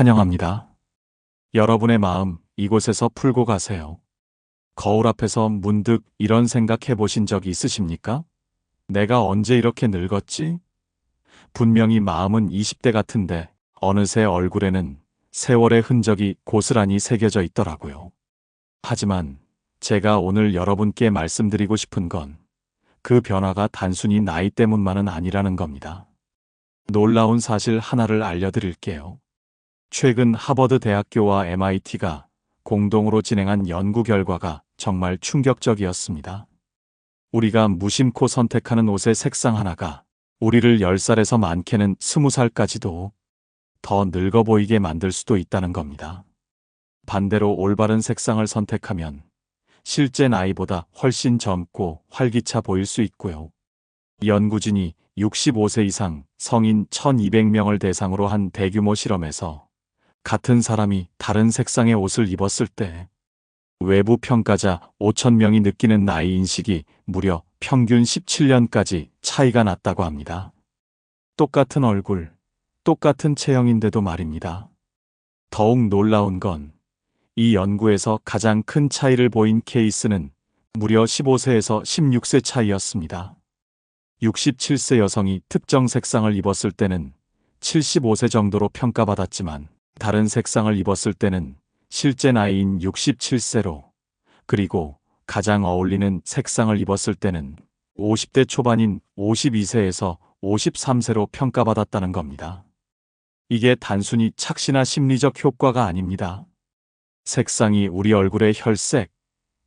환영합니다. 여러분의 마음 이곳에서 풀고 가세요. 거울 앞에서 문득 이런 생각 해보신 적 있으십니까? 내가 언제 이렇게 늙었지? 분명히 마음은 20대 같은데 어느새 얼굴에는 세월의 흔적이 고스란히 새겨져 있더라고요. 하지만 제가 오늘 여러분께 말씀드리고 싶은 건 그 변화가 단순히 나이 때문만은 아니라는 겁니다. 놀라운 사실 하나를 알려드릴게요. 최근 하버드 대학교와 MIT가 공동으로 진행한 연구 결과가 정말 충격적이었습니다. 우리가 무심코 선택하는 옷의 색상 하나가 우리를 10살에서 많게는 20살까지도 더 늙어 보이게 만들 수도 있다는 겁니다. 반대로 올바른 색상을 선택하면 실제 나이보다 훨씬 젊고 활기차 보일 수 있고요. 연구진이 65세 이상 성인 1200명을 대상으로 한 대규모 실험에서 같은 사람이 다른 색상의 옷을 입었을 때 외부 평가자 5000명이 느끼는 나이 인식이 무려 평균 17년까지 차이가 났다고 합니다. 똑같은 얼굴, 똑같은 체형인데도 말입니다. 더욱 놀라운 건 이 연구에서 가장 큰 차이를 보인 케이스는 무려 15세에서 16세 차이였습니다. 67세 여성이 특정 색상을 입었을 때는 75세 정도로 평가받았지만 다른 색상을 입었을 때는 실제 나이인 67세로, 그리고 가장 어울리는 색상을 입었을 때는 50대 초반인 52세에서 53세로 평가받았다는 겁니다. 이게 단순히 착시나 심리적 효과가 아닙니다. 색상이 우리 얼굴의 혈색,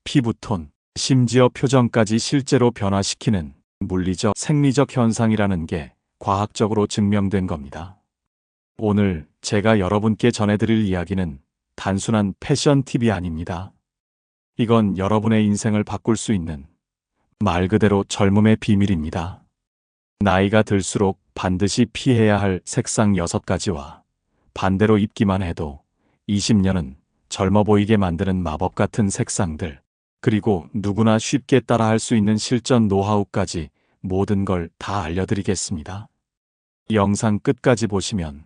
피부톤, 심지어 표정까지 실제로 변화시키는 물리적, 생리적 현상이라는 게 과학적으로 증명된 겁니다. 오늘 제가 여러분께 전해드릴 이야기는 단순한 패션 팁이 아닙니다. 이건 여러분의 인생을 바꿀 수 있는 말 그대로 젊음의 비밀입니다. 나이가 들수록 반드시 피해야 할 색상 6가지와 반대로 입기만 해도 20년은 젊어 보이게 만드는 마법 같은 색상들, 그리고 누구나 쉽게 따라할 수 있는 실전 노하우까지 모든 걸 다 알려드리겠습니다. 영상 끝까지 보시면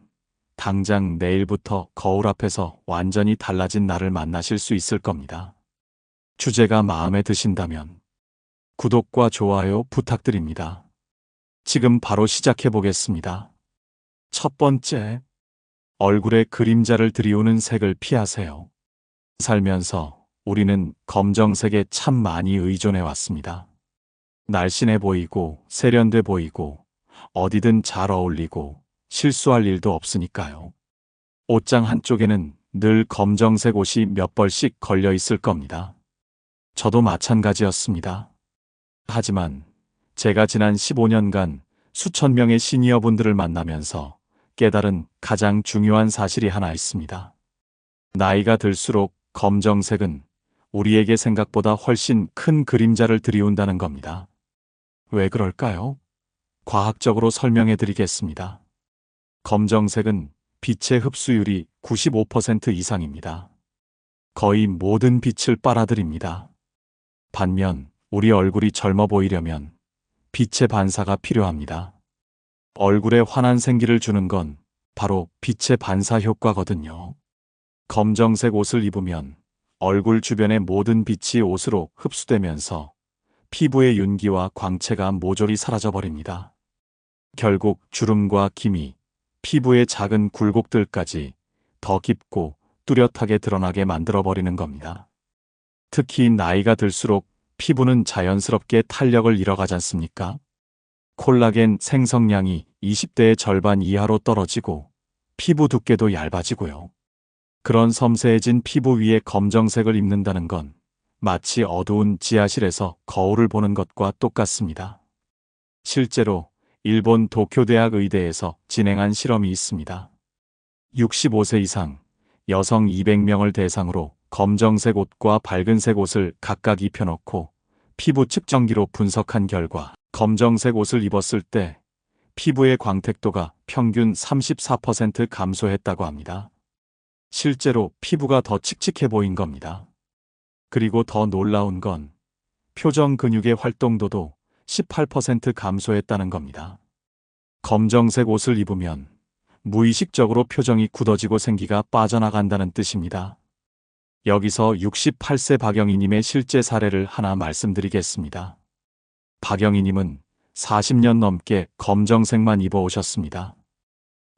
당장 내일부터 거울 앞에서 완전히 달라진 나를 만나실 수 있을 겁니다. 주제가 마음에 드신다면 구독과 좋아요 부탁드립니다. 지금 바로 시작해 보겠습니다. 첫 번째, 얼굴에 그림자를 들이우는 색을 피하세요. 살면서 우리는 검정색에 참 많이 의존해 왔습니다. 날씬해 보이고 세련돼 보이고 어디든 잘 어울리고 실수할 일도 없으니까요. 옷장 한쪽에는 늘 검정색 옷이 몇 벌씩 걸려 있을 겁니다. 저도 마찬가지였습니다. 하지만 제가 지난 15년간 수천 명의 시니어분들을 만나면서 깨달은 가장 중요한 사실이 하나 있습니다. 나이가 들수록 검정색은 우리에게 생각보다 훨씬 큰 그림자를 들이운다는 겁니다. 왜 그럴까요? 과학적으로 설명해 드리겠습니다. 검정색은 빛의 흡수율이 95% 이상입니다. 거의 모든 빛을 빨아들입니다. 반면 우리 얼굴이 젊어 보이려면 빛의 반사가 필요합니다. 얼굴에 환한 생기를 주는 건 바로 빛의 반사 효과거든요. 검정색 옷을 입으면 얼굴 주변의 모든 빛이 옷으로 흡수되면서 피부의 윤기와 광채가 모조리 사라져버립니다. 결국 주름과 기미, 피부의 작은 굴곡들까지 더 깊고 뚜렷하게 드러나게 만들어버리는 겁니다. 특히 나이가 들수록 피부는 자연스럽게 탄력을 잃어가지 않습니까? 콜라겐 생성량이 20대의 절반 이하로 떨어지고 피부 두께도 얇아지고요. 그런 섬세해진 피부 위에 검정색을 입는다는 건 마치 어두운 지하실에서 거울을 보는 것과 똑같습니다. 실제로 일본 도쿄대학 의대에서 진행한 실험이 있습니다. 65세 이상 여성 200명을 대상으로 검정색 옷과 밝은색 옷을 각각 입혀놓고 피부 측정기로 분석한 결과 검정색 옷을 입었을 때 피부의 광택도가 평균 34% 감소했다고 합니다. 실제로 피부가 더 칙칙해 보인 겁니다. 그리고 더 놀라운 건 표정 근육의 활동도도 18% 감소했다는 겁니다. 검정색 옷을 입으면 무의식적으로 표정이 굳어지고 생기가 빠져나간다는 뜻입니다. 여기서 68세 박영희님의 실제 사례를 하나 말씀드리겠습니다. 박영희님은 40년 넘게 검정색만 입어오셨습니다.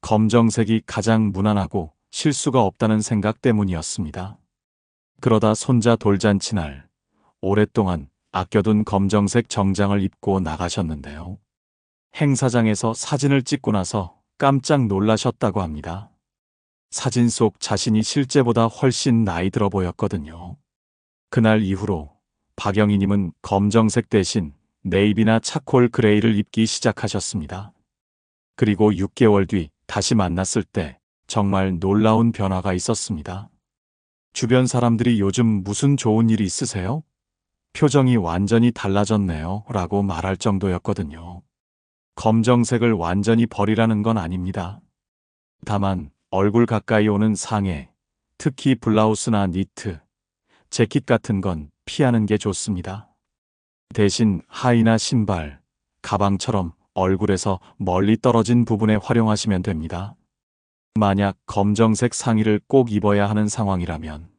검정색이 가장 무난하고 실수가 없다는 생각 때문이었습니다. 그러다 손자 돌잔치날 오랫동안 아껴둔 검정색 정장을 입고 나가셨는데요. 행사장에서 사진을 찍고 나서 깜짝 놀라셨다고 합니다. 사진 속 자신이 실제보다 훨씬 나이 들어 보였거든요. 그날 이후로 박영희님은 검정색 대신 네이비나 차콜 그레이를 입기 시작하셨습니다. 그리고 6개월 뒤 다시 만났을 때 정말 놀라운 변화가 있었습니다. 주변 사람들이 요즘 무슨 좋은 일이 있으세요? 표정이 완전히 달라졌네요 라고 말할 정도였거든요. 검정색을 완전히 버리라는 건 아닙니다. 다만 얼굴 가까이 오는 상의, 특히 블라우스나 니트, 재킷 같은 건 피하는 게 좋습니다. 대신 하의나 신발, 가방처럼 얼굴에서 멀리 떨어진 부분에 활용하시면 됩니다. 만약 검정색 상의를 꼭 입어야 하는 상황이라면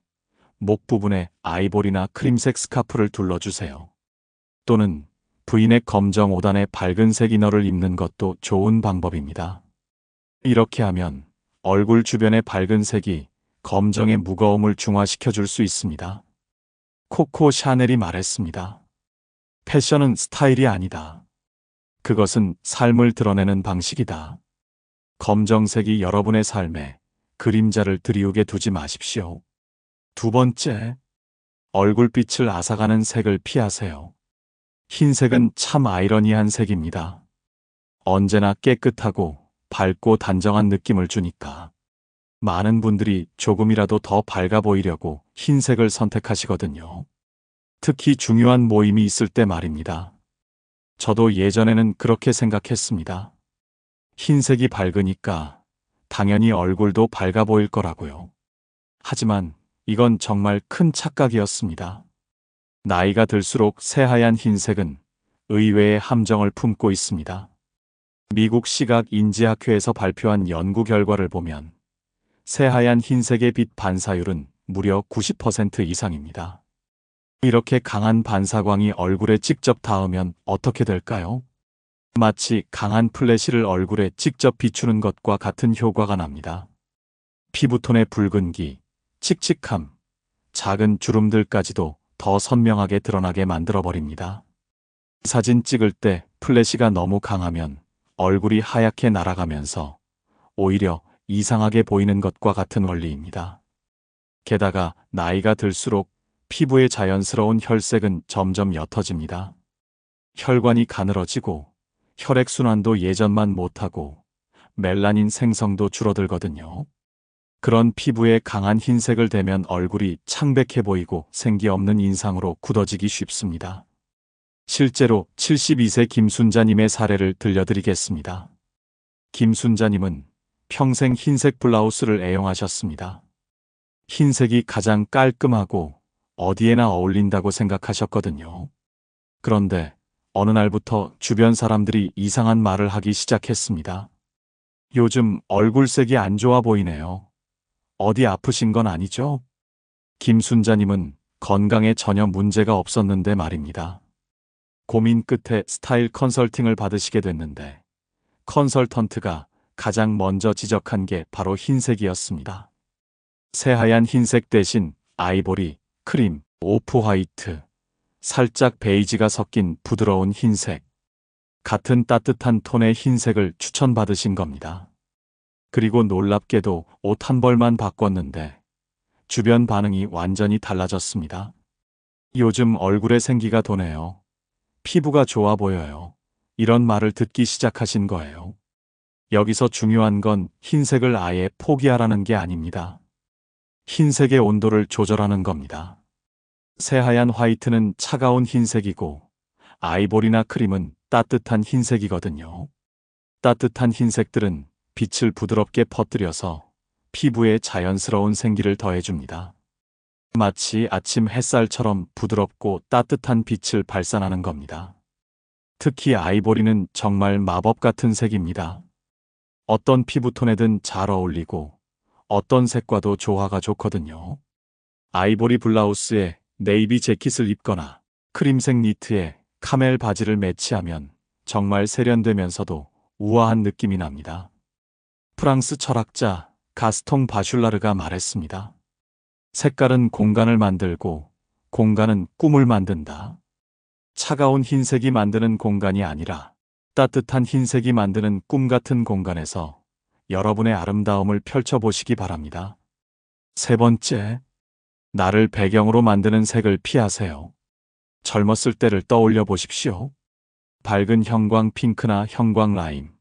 목 부분에 아이보리나 크림색 스카프를 둘러주세요. 또는 V넥 검정 5단의 밝은색 이너를 입는 것도 좋은 방법입니다. 이렇게 하면 얼굴 주변의 밝은 색이 검정의 무거움을 중화시켜 줄 수 있습니다. 코코 샤넬이 말했습니다. 패션은 스타일이 아니다. 그것은 삶을 드러내는 방식이다. 검정색이 여러분의 삶에 그림자를 드리우게 두지 마십시오. 두 번째, 얼굴빛을 앗아가는 색을 피하세요. 흰색은 참 아이러니한 색입니다. 언제나 깨끗하고 밝고 단정한 느낌을 주니까 많은 분들이 조금이라도 더 밝아 보이려고 흰색을 선택하시거든요. 특히 중요한 모임이 있을 때 말입니다. 저도 예전에는 그렇게 생각했습니다. 흰색이 밝으니까 당연히 얼굴도 밝아 보일 거라고요. 하지만 이건 정말 큰 착각이었습니다. 나이가 들수록 새하얀 흰색은 의외의 함정을 품고 있습니다. 미국 시각인지학회에서 발표한 연구 결과를 보면 새하얀 흰색의 빛 반사율은 무려 90% 이상입니다. 이렇게 강한 반사광이 얼굴에 직접 닿으면 어떻게 될까요? 마치 강한 플래시를 얼굴에 직접 비추는 것과 같은 효과가 납니다. 피부톤의 붉은기, 칙칙함, 작은 주름들까지도 더 선명하게 드러나게 만들어버립니다. 사진 찍을 때 플래시가 너무 강하면 얼굴이 하얗게 날아가면서 오히려 이상하게 보이는 것과 같은 원리입니다. 게다가 나이가 들수록 피부의 자연스러운 혈색은 점점 옅어집니다. 혈관이 가늘어지고 혈액순환도 예전만 못하고 멜라닌 생성도 줄어들거든요. 그런 피부에 강한 흰색을 대면 얼굴이 창백해 보이고 생기 없는 인상으로 굳어지기 쉽습니다. 실제로 72세 김순자님의 사례를 들려드리겠습니다. 김순자님은 평생 흰색 블라우스를 애용하셨습니다. 흰색이 가장 깔끔하고 어디에나 어울린다고 생각하셨거든요. 그런데 어느 날부터 주변 사람들이 이상한 말을 하기 시작했습니다. 요즘 얼굴색이 안 좋아 보이네요. 어디 아프신 건 아니죠? 김순자님은 건강에 전혀 문제가 없었는데 말입니다. 고민 끝에 스타일 컨설팅을 받으시게 됐는데 컨설턴트가 가장 먼저 지적한 게 바로 흰색이었습니다. 새하얀 흰색 대신 아이보리, 크림, 오프 화이트, 살짝 베이지가 섞인 부드러운 흰색, 같은 따뜻한 톤의 흰색을 추천받으신 겁니다. 그리고 놀랍게도 옷 한 벌만 바꿨는데 주변 반응이 완전히 달라졌습니다. 요즘 얼굴에 생기가 도네요. 피부가 좋아 보여요. 이런 말을 듣기 시작하신 거예요. 여기서 중요한 건 흰색을 아예 포기하라는 게 아닙니다. 흰색의 온도를 조절하는 겁니다. 새하얀 화이트는 차가운 흰색이고 아이보리나 크림은 따뜻한 흰색이거든요. 따뜻한 흰색들은 빛을 부드럽게 퍼뜨려서 피부에 자연스러운 생기를 더해줍니다. 마치 아침 햇살처럼 부드럽고 따뜻한 빛을 발산하는 겁니다. 특히 아이보리는 정말 마법 같은 색입니다. 어떤 피부톤에든 잘 어울리고 어떤 색과도 조화가 좋거든요. 아이보리 블라우스에 네이비 재킷을 입거나 크림색 니트에 카멜 바지를 매치하면 정말 세련되면서도 우아한 느낌이 납니다. 프랑스 철학자 가스통 바슐라르가 말했습니다. 색깔은 공간을 만들고 공간은 꿈을 만든다. 차가운 흰색이 만드는 공간이 아니라 따뜻한 흰색이 만드는 꿈 같은 공간에서 여러분의 아름다움을 펼쳐보시기 바랍니다. 세 번째, 나를 배경으로 만드는 색을 피하세요. 젊었을 때를 떠올려 보십시오. 밝은 형광 핑크나 형광 라임,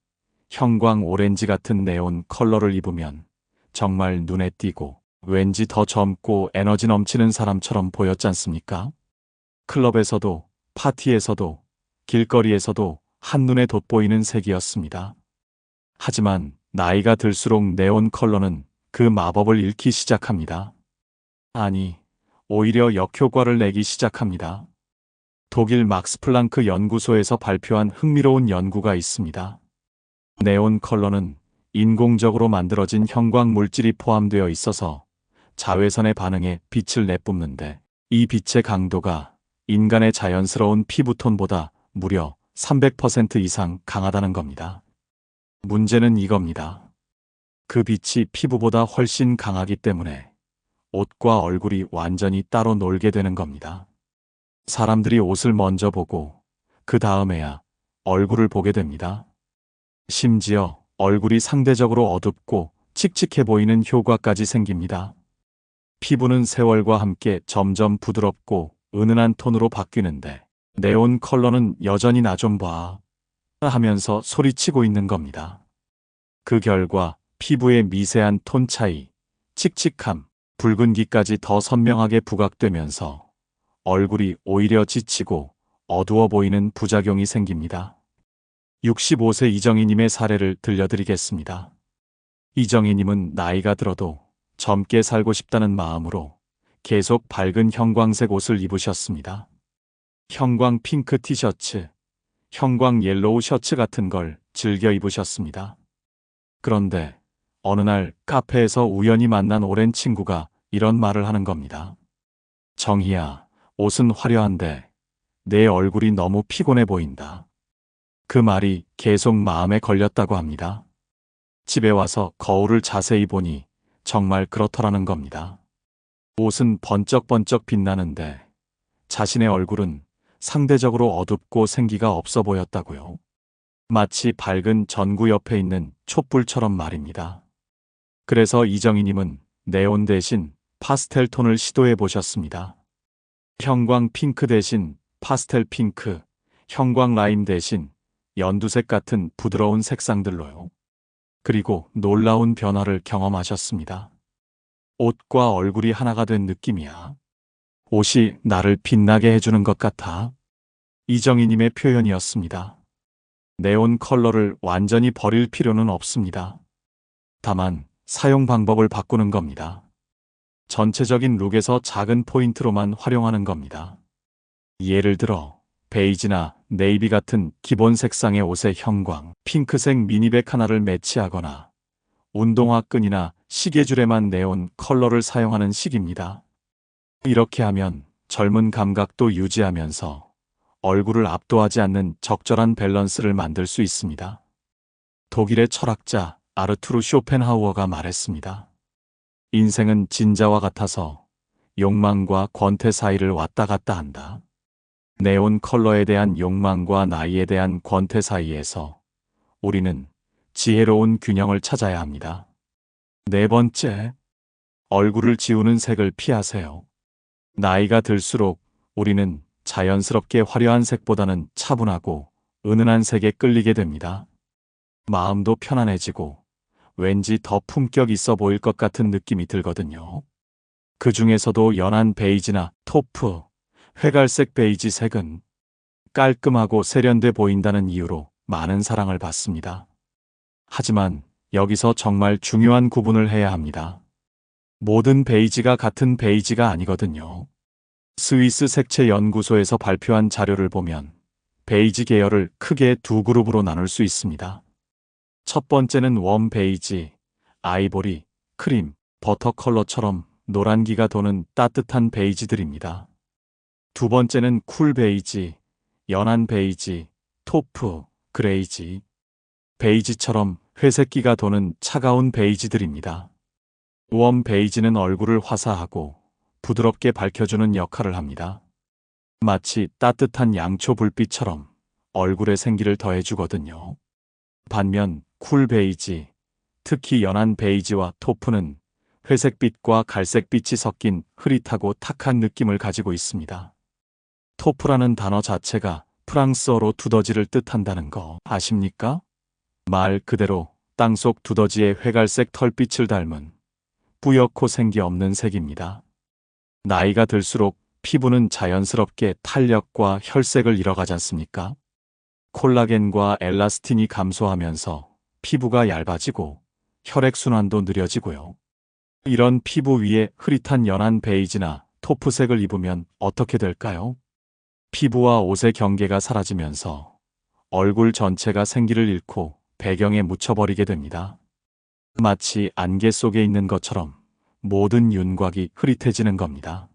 형광 오렌지 같은 네온 컬러를 입으면 정말 눈에 띄고 왠지 더 젊고 에너지 넘치는 사람처럼 보였지 않습니까? 클럽에서도, 파티에서도, 길거리에서도 한눈에 돋보이는 색이었습니다. 하지만 나이가 들수록 네온 컬러는 그 마법을 잃기 시작합니다. 아니, 오히려 역효과를 내기 시작합니다. 독일 막스 플랑크 연구소에서 발표한 흥미로운 연구가 있습니다. 네온 컬러는 인공적으로 만들어진 형광 물질이 포함되어 있어서 자외선에 반응해 빛을 내뿜는데 이 빛의 강도가 인간의 자연스러운 피부톤보다 무려 300% 이상 강하다는 겁니다. 문제는 이겁니다. 그 빛이 피부보다 훨씬 강하기 때문에 옷과 얼굴이 완전히 따로 놀게 되는 겁니다. 사람들이 옷을 먼저 보고 그 다음에야 얼굴을 보게 됩니다. 심지어 얼굴이 상대적으로 어둡고 칙칙해 보이는 효과까지 생깁니다. 피부는 세월과 함께 점점 부드럽고 은은한 톤으로 바뀌는데 네온 컬러는 여전히 나 좀 봐 하면서 소리치고 있는 겁니다. 그 결과 피부의 미세한 톤 차이, 칙칙함, 붉은기까지 더 선명하게 부각되면서 얼굴이 오히려 지치고 어두워 보이는 부작용이 생깁니다. 65세 이정희님의 사례를 들려드리겠습니다. 이정희님은 나이가 들어도 젊게 살고 싶다는 마음으로 계속 밝은 형광색 옷을 입으셨습니다. 형광 핑크 티셔츠, 형광 옐로우 셔츠 같은 걸 즐겨 입으셨습니다. 그런데 어느 날 카페에서 우연히 만난 오랜 친구가 이런 말을 하는 겁니다. 정희야, 옷은 화려한데 내 얼굴이 너무 피곤해 보인다. 그 말이 계속 마음에 걸렸다고 합니다. 집에 와서 거울을 자세히 보니 정말 그렇더라는 겁니다. 옷은 번쩍번쩍 빛나는데 자신의 얼굴은 상대적으로 어둡고 생기가 없어 보였다고요. 마치 밝은 전구 옆에 있는 촛불처럼 말입니다. 그래서 이정희님은 네온 대신 파스텔 톤을 시도해 보셨습니다. 형광 핑크 대신 파스텔 핑크, 형광 라임 대신 연두색 같은 부드러운 색상들로요. 그리고 놀라운 변화를 경험하셨습니다. 옷과 얼굴이 하나가 된 느낌이야. 옷이 나를 빛나게 해주는 것 같아. 이정희님의 표현이었습니다. 네온 컬러를 완전히 버릴 필요는 없습니다. 다만 사용 방법을 바꾸는 겁니다. 전체적인 룩에서 작은 포인트로만 활용하는 겁니다. 예를 들어 베이지나 네이비 같은 기본 색상의 옷에 형광, 핑크색 미니백 하나를 매치하거나 운동화 끈이나 시계줄에만 네온 컬러를 사용하는 식입니다. 이렇게 하면 젊은 감각도 유지하면서 얼굴을 압도하지 않는 적절한 밸런스를 만들 수 있습니다. 독일의 철학자 아르투르 쇼펜하우어가 말했습니다. 인생은 진자와 같아서 욕망과 권태 사이를 왔다 갔다 한다. 네온 컬러에 대한 욕망과 나이에 대한 권태 사이에서 우리는 지혜로운 균형을 찾아야 합니다. 네 번째, 얼굴을 지우는 색을 피하세요. 나이가 들수록 우리는 자연스럽게 화려한 색보다는 차분하고 은은한 색에 끌리게 됩니다. 마음도 편안해지고 왠지 더 품격 있어 보일 것 같은 느낌이 들거든요. 그 중에서도 연한 베이지나 토프, 회갈색 베이지 색은 깔끔하고 세련돼 보인다는 이유로 많은 사랑을 받습니다. 하지만 여기서 정말 중요한 구분을 해야 합니다. 모든 베이지가 같은 베이지가 아니거든요. 스위스 색채 연구소에서 발표한 자료를 보면 베이지 계열을 크게 두 그룹으로 나눌 수 있습니다. 첫 번째는 웜 베이지, 아이보리, 크림, 버터 컬러처럼 노란기가 도는 따뜻한 베이지들입니다. 두 번째는 쿨 베이지, 연한 베이지, 토프, 그레이지, 베이지처럼 회색기가 도는 차가운 베이지들입니다. 웜 베이지는 얼굴을 화사하고 부드럽게 밝혀주는 역할을 합니다. 마치 따뜻한 양초 불빛처럼 얼굴에 생기를 더해주거든요. 반면 쿨 베이지, 특히 연한 베이지와 토프는 회색빛과 갈색빛이 섞인 흐릿하고 탁한 느낌을 가지고 있습니다. 토프라는 단어 자체가 프랑스어로 두더지를 뜻한다는 거 아십니까? 말 그대로 땅속 두더지의 회갈색 털빛을 닮은 뿌옇고 생기 없는 색입니다. 나이가 들수록 피부는 자연스럽게 탄력과 혈색을 잃어가지 않습니까? 콜라겐과 엘라스틴이 감소하면서 피부가 얇아지고 혈액순환도 느려지고요. 이런 피부 위에 흐릿한 연한 베이지나 토프색을 입으면 어떻게 될까요? 피부와 옷의 경계가 사라지면서 얼굴 전체가 생기를 잃고 배경에 묻혀버리게 됩니다. 마치 안개 속에 있는 것처럼 모든 윤곽이 흐릿해지는 겁니다.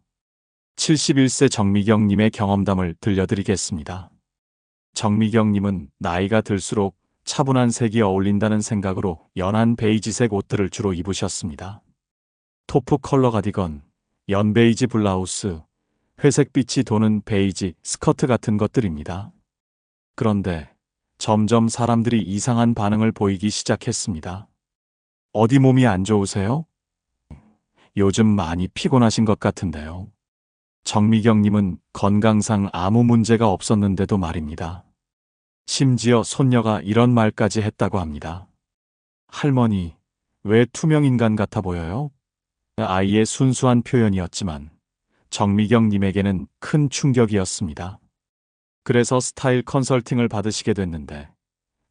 71세 정미경님의 경험담을 들려드리겠습니다. 정미경님은 나이가 들수록 차분한 색이 어울린다는 생각으로 연한 베이지색 옷들을 주로 입으셨습니다. 토프 컬러 가디건, 연베이지 블라우스, 회색빛이 도는 베이지 스커트 같은 것들입니다. 그런데 점점 사람들이 이상한 반응을 보이기 시작했습니다. 어디 몸이 안 좋으세요? 요즘 많이 피곤하신 것 같은데요. 정미경님은 건강상 아무 문제가 없었는데도 말입니다. 심지어 손녀가 이런 말까지 했다고 합니다. 할머니, 왜 투명인간 같아 보여요? 아이의 순수한 표현이었지만 정미경님에게는 큰 충격이었습니다. 그래서 스타일 컨설팅을 받으시게 됐는데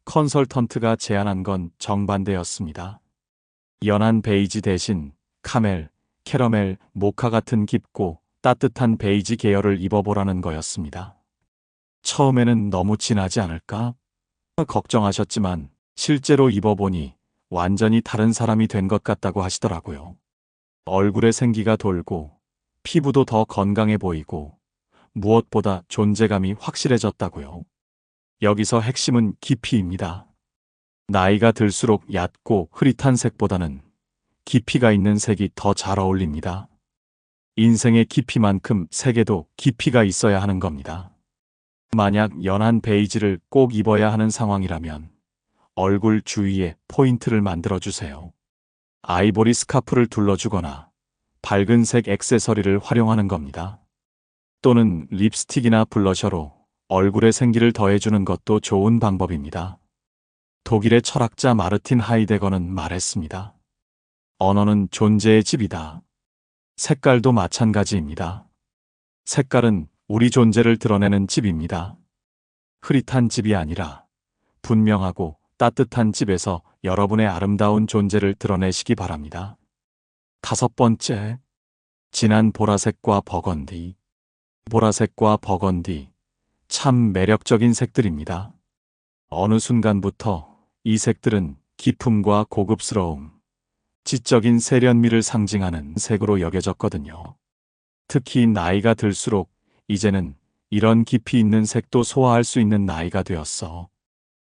컨설턴트가 제안한 건 정반대였습니다. 연한 베이지 대신 카멜, 캐러멜, 모카 같은 깊고 따뜻한 베이지 계열을 입어보라는 거였습니다. 처음에는 너무 진하지 않을까? 걱정하셨지만 실제로 입어보니 완전히 다른 사람이 된 것 같다고 하시더라고요. 얼굴에 생기가 돌고 피부도 더 건강해 보이고 무엇보다 존재감이 확실해졌다고요. 여기서 핵심은 깊이입니다. 나이가 들수록 얕고 흐릿한 색보다는 깊이가 있는 색이 더 잘 어울립니다. 인생의 깊이만큼 색에도 깊이가 있어야 하는 겁니다. 만약 연한 베이지를 꼭 입어야 하는 상황이라면 얼굴 주위에 포인트를 만들어주세요. 아이보리 스카프를 둘러주거나 밝은 색 액세서리를 활용하는 겁니다. 또는 립스틱이나 블러셔로 얼굴에 생기를 더해주는 것도 좋은 방법입니다. 독일의 철학자 마르틴 하이데거는 말했습니다. 언어는 존재의 집이다. 색깔도 마찬가지입니다. 색깔은 우리 존재를 드러내는 집입니다. 흐릿한 집이 아니라 분명하고 따뜻한 집에서 여러분의 아름다운 존재를 드러내시기 바랍니다. 다섯 번째, 진한 보라색과 버건디. 보라색과 버건디, 참 매력적인 색들입니다. 어느 순간부터 이 색들은 기품과 고급스러움, 지적인 세련미를 상징하는 색으로 여겨졌거든요. 특히 나이가 들수록 이제는 이런 깊이 있는 색도 소화할 수 있는 나이가 되었어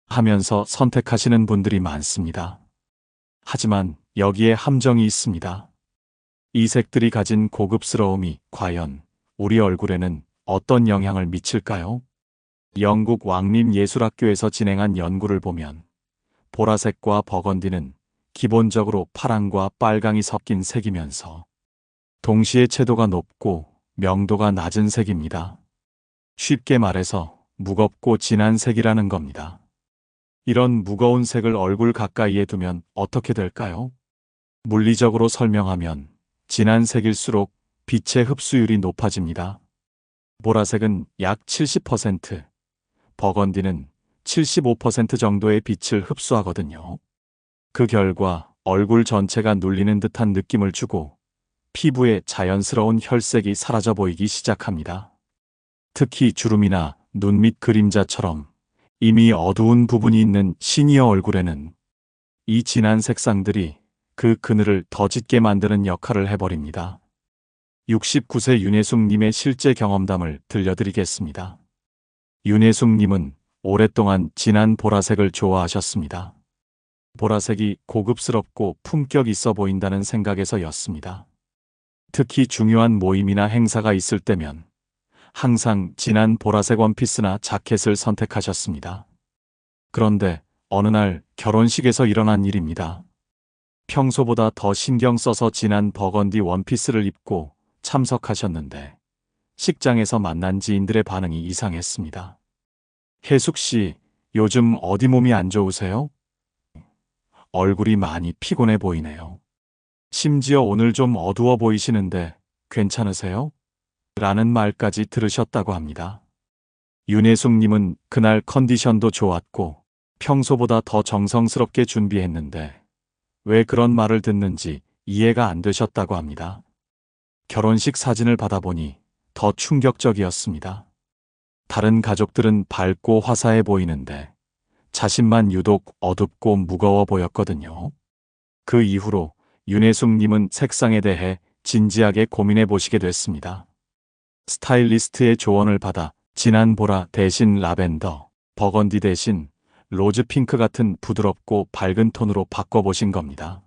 하면서 선택하시는 분들이 많습니다. 하지만 여기에 함정이 있습니다. 이 색들이 가진 고급스러움이 과연 우리 얼굴에는 어떤 영향을 미칠까요? 영국 왕립예술학교에서 진행한 연구를 보면 보라색과 버건디는 기본적으로 파랑과 빨강이 섞인 색이면서 동시에 채도가 높고 명도가 낮은 색입니다. 쉽게 말해서 무겁고 진한 색이라는 겁니다. 이런 무거운 색을 얼굴 가까이에 두면 어떻게 될까요? 물리적으로 설명하면 진한 색일수록 빛의 흡수율이 높아집니다. 보라색은 약 70%, 버건디는 75% 정도의 빛을 흡수하거든요. 그 결과 얼굴 전체가 눌리는 듯한 느낌을 주고 피부의 자연스러운 혈색이 사라져 보이기 시작합니다. 특히 주름이나 눈 밑 그림자처럼 이미 어두운 부분이 있는 시니어 얼굴에는 이 진한 색상들이 그 그늘을 더 짙게 만드는 역할을 해버립니다. 69세 윤혜숙님의 실제 경험담을 들려드리겠습니다. 윤혜숙님은 오랫동안 진한 보라색을 좋아하셨습니다. 보라색이 고급스럽고 품격 있어 보인다는 생각에서였습니다. 특히 중요한 모임이나 행사가 있을 때면 항상 진한 보라색 원피스나 자켓을 선택하셨습니다. 그런데 어느 날 결혼식에서 일어난 일입니다. 평소보다 더 신경 써서 진한 버건디 원피스를 입고 참석하셨는데 식장에서 만난 지인들의 반응이 이상했습니다. 혜숙 씨, 요즘 어디 몸이 안 좋으세요? 얼굴이 많이 피곤해 보이네요. 심지어 오늘 좀 어두워 보이시는데 괜찮으세요? 라는 말까지 들으셨다고 합니다. 윤혜숙님은 그날 컨디션도 좋았고 평소보다 더 정성스럽게 준비했는데 왜 그런 말을 듣는지 이해가 안 되셨다고 합니다. 결혼식 사진을 받아보니 더 충격적이었습니다. 다른 가족들은 밝고 화사해 보이는데 자신만 유독 어둡고 무거워 보였거든요. 그 이후로 윤혜숙님은 색상에 대해 진지하게 고민해 보시게 됐습니다. 스타일리스트의 조언을 받아 진한 보라 대신 라벤더, 버건디 대신 로즈 핑크 같은 부드럽고 밝은 톤으로 바꿔보신 겁니다.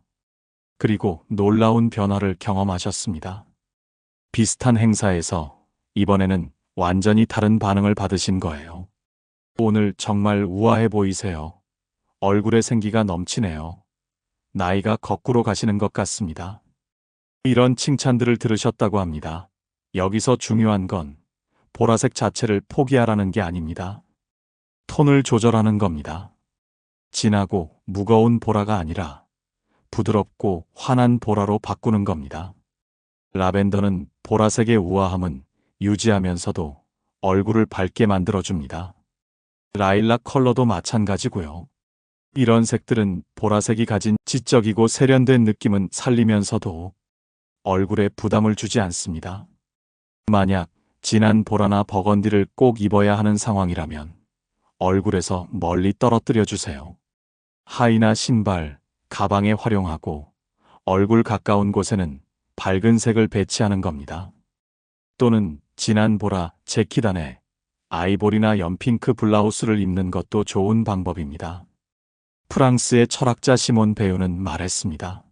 그리고 놀라운 변화를 경험하셨습니다. 비슷한 행사에서 이번에는 완전히 다른 반응을 받으신 거예요. 오늘 정말 우아해 보이세요. 얼굴에 생기가 넘치네요. 나이가 거꾸로 가시는 것 같습니다. 이런 칭찬들을 들으셨다고 합니다. 여기서 중요한 건 보라색 자체를 포기하라는 게 아닙니다. 톤을 조절하는 겁니다. 진하고 무거운 보라가 아니라 부드럽고 환한 보라로 바꾸는 겁니다. 라벤더는 보라색의 우아함은 유지하면서도 얼굴을 밝게 만들어줍니다. 라일락 컬러도 마찬가지고요. 이런 색들은 보라색이 가진 지적이고 세련된 느낌은 살리면서도 얼굴에 부담을 주지 않습니다. 만약 진한 보라나 버건디를 꼭 입어야 하는 상황이라면 얼굴에서 멀리 떨어뜨려 주세요. 하의나 신발, 가방에 활용하고 얼굴 가까운 곳에는 밝은 색을 배치하는 겁니다. 또는 진한 보라 재킷 안에 아이보리나 연핑크 블라우스를 입는 것도 좋은 방법입니다. 프랑스의 철학자 시몬 베유는 말했습니다.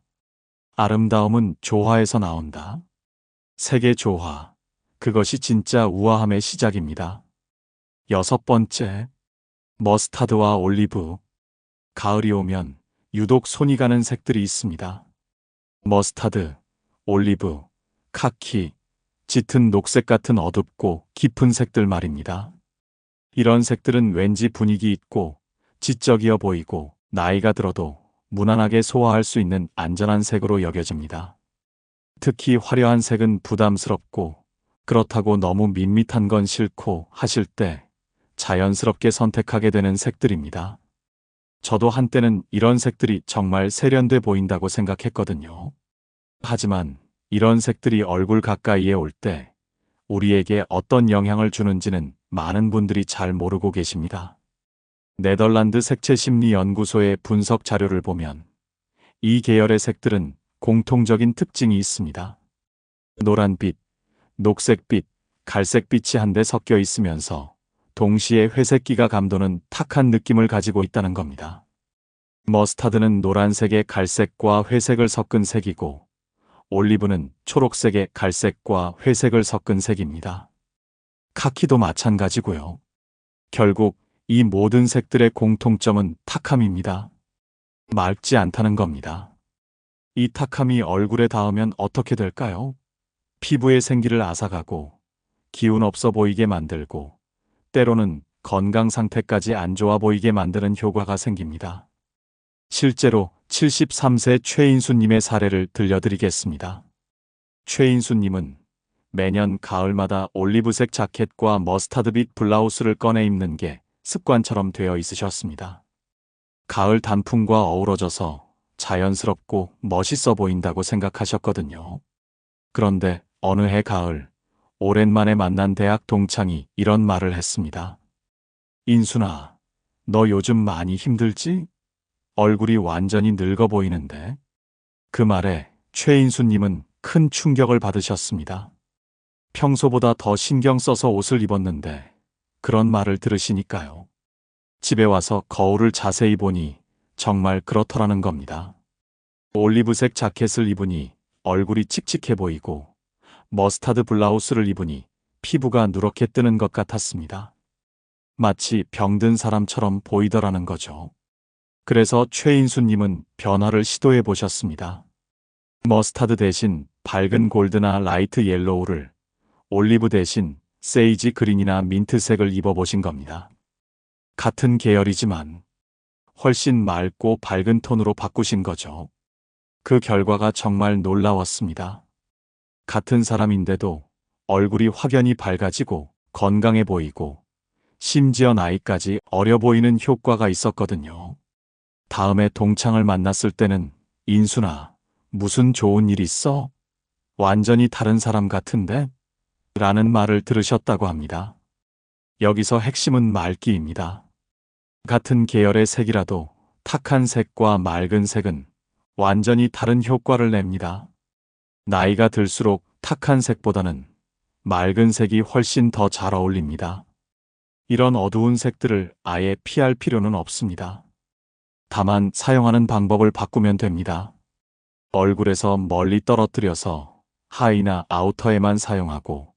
아름다움은 조화에서 나온다. 색의 조화, 그것이 진짜 우아함의 시작입니다. 6번째, 머스타드와 올리브. 가을이 오면 유독 손이 가는 색들이 있습니다. 머스타드, 올리브, 카키, 짙은 녹색 같은 어둡고 깊은 색들 말입니다. 이런 색들은 왠지 분위기 있고 지적이어 보이고 나이가 들어도 무난하게 소화할 수 있는 안전한 색으로 여겨집니다. 특히 화려한 색은 부담스럽고 그렇다고 너무 밋밋한 건 싫고 하실 때 자연스럽게 선택하게 되는 색들입니다. 저도 한때는 이런 색들이 정말 세련돼 보인다고 생각했거든요. 하지만 이런 색들이 얼굴 가까이에 올 때 우리에게 어떤 영향을 주는지는 많은 분들이 잘 모르고 계십니다. 네덜란드 색채심리연구소의 분석 자료를 보면 이 계열의 색들은 공통적인 특징이 있습니다. 노란빛, 녹색빛, 갈색빛이 한데 섞여 있으면서 동시에 회색기가 감도는 탁한 느낌을 가지고 있다는 겁니다. 머스타드는 노란색의 갈색과 회색을 섞은 색이고 올리브는 초록색의 갈색과 회색을 섞은 색입니다. 카키도 마찬가지고요. 결국 이 모든 색들의 공통점은 탁함입니다. 맑지 않다는 겁니다. 이 탁함이 얼굴에 닿으면 어떻게 될까요? 피부의 생기를 앗아가고 기운 없어 보이게 만들고 때로는 건강 상태까지 안 좋아 보이게 만드는 효과가 생깁니다. 실제로 73세 최인수님의 사례를 들려드리겠습니다. 최인수님은 매년 가을마다 올리브색 자켓과 머스타드빛 블라우스를 꺼내 입는 게 습관처럼 되어 있으셨습니다. 가을 단풍과 어우러져서 자연스럽고 멋있어 보인다고 생각하셨거든요. 그런데 어느 해 가을, 오랜만에 만난 대학 동창이 이런 말을 했습니다. 인순아, 너 요즘 많이 힘들지? 얼굴이 완전히 늙어 보이는데. 그 말에 최인수님은 큰 충격을 받으셨습니다. 평소보다 더 신경 써서 옷을 입었는데 그런 말을 들으시니까요. 집에 와서 거울을 자세히 보니 정말 그렇더라는 겁니다. 올리브색 자켓을 입으니 얼굴이 칙칙해 보이고 머스타드 블라우스를 입으니 피부가 누렇게 뜨는 것 같았습니다. 마치 병든 사람처럼 보이더라는 거죠. 그래서 최인수님은 변화를 시도해 보셨습니다. 머스타드 대신 밝은 골드나 라이트 옐로우를, 올리브 대신 세이지 그린이나 민트색을 입어보신 겁니다. 같은 계열이지만 훨씬 맑고 밝은 톤으로 바꾸신 거죠. 그 결과가 정말 놀라웠습니다. 같은 사람인데도 얼굴이 확연히 밝아지고 건강해 보이고 심지어 나이까지 어려 보이는 효과가 있었거든요. 다음에 동창을 만났을 때는 인수나 무슨 좋은 일 있어? 완전히 다른 사람 같은데? 라는 말을 들으셨다고 합니다. 여기서 핵심은 맑기입니다. 같은 계열의 색이라도 탁한 색과 맑은 색은 완전히 다른 효과를 냅니다. 나이가 들수록 탁한 색보다는 맑은 색이 훨씬 더 잘 어울립니다. 이런 어두운 색들을 아예 피할 필요는 없습니다. 다만 사용하는 방법을 바꾸면 됩니다. 얼굴에서 멀리 떨어뜨려서 하의나 아우터에만 사용하고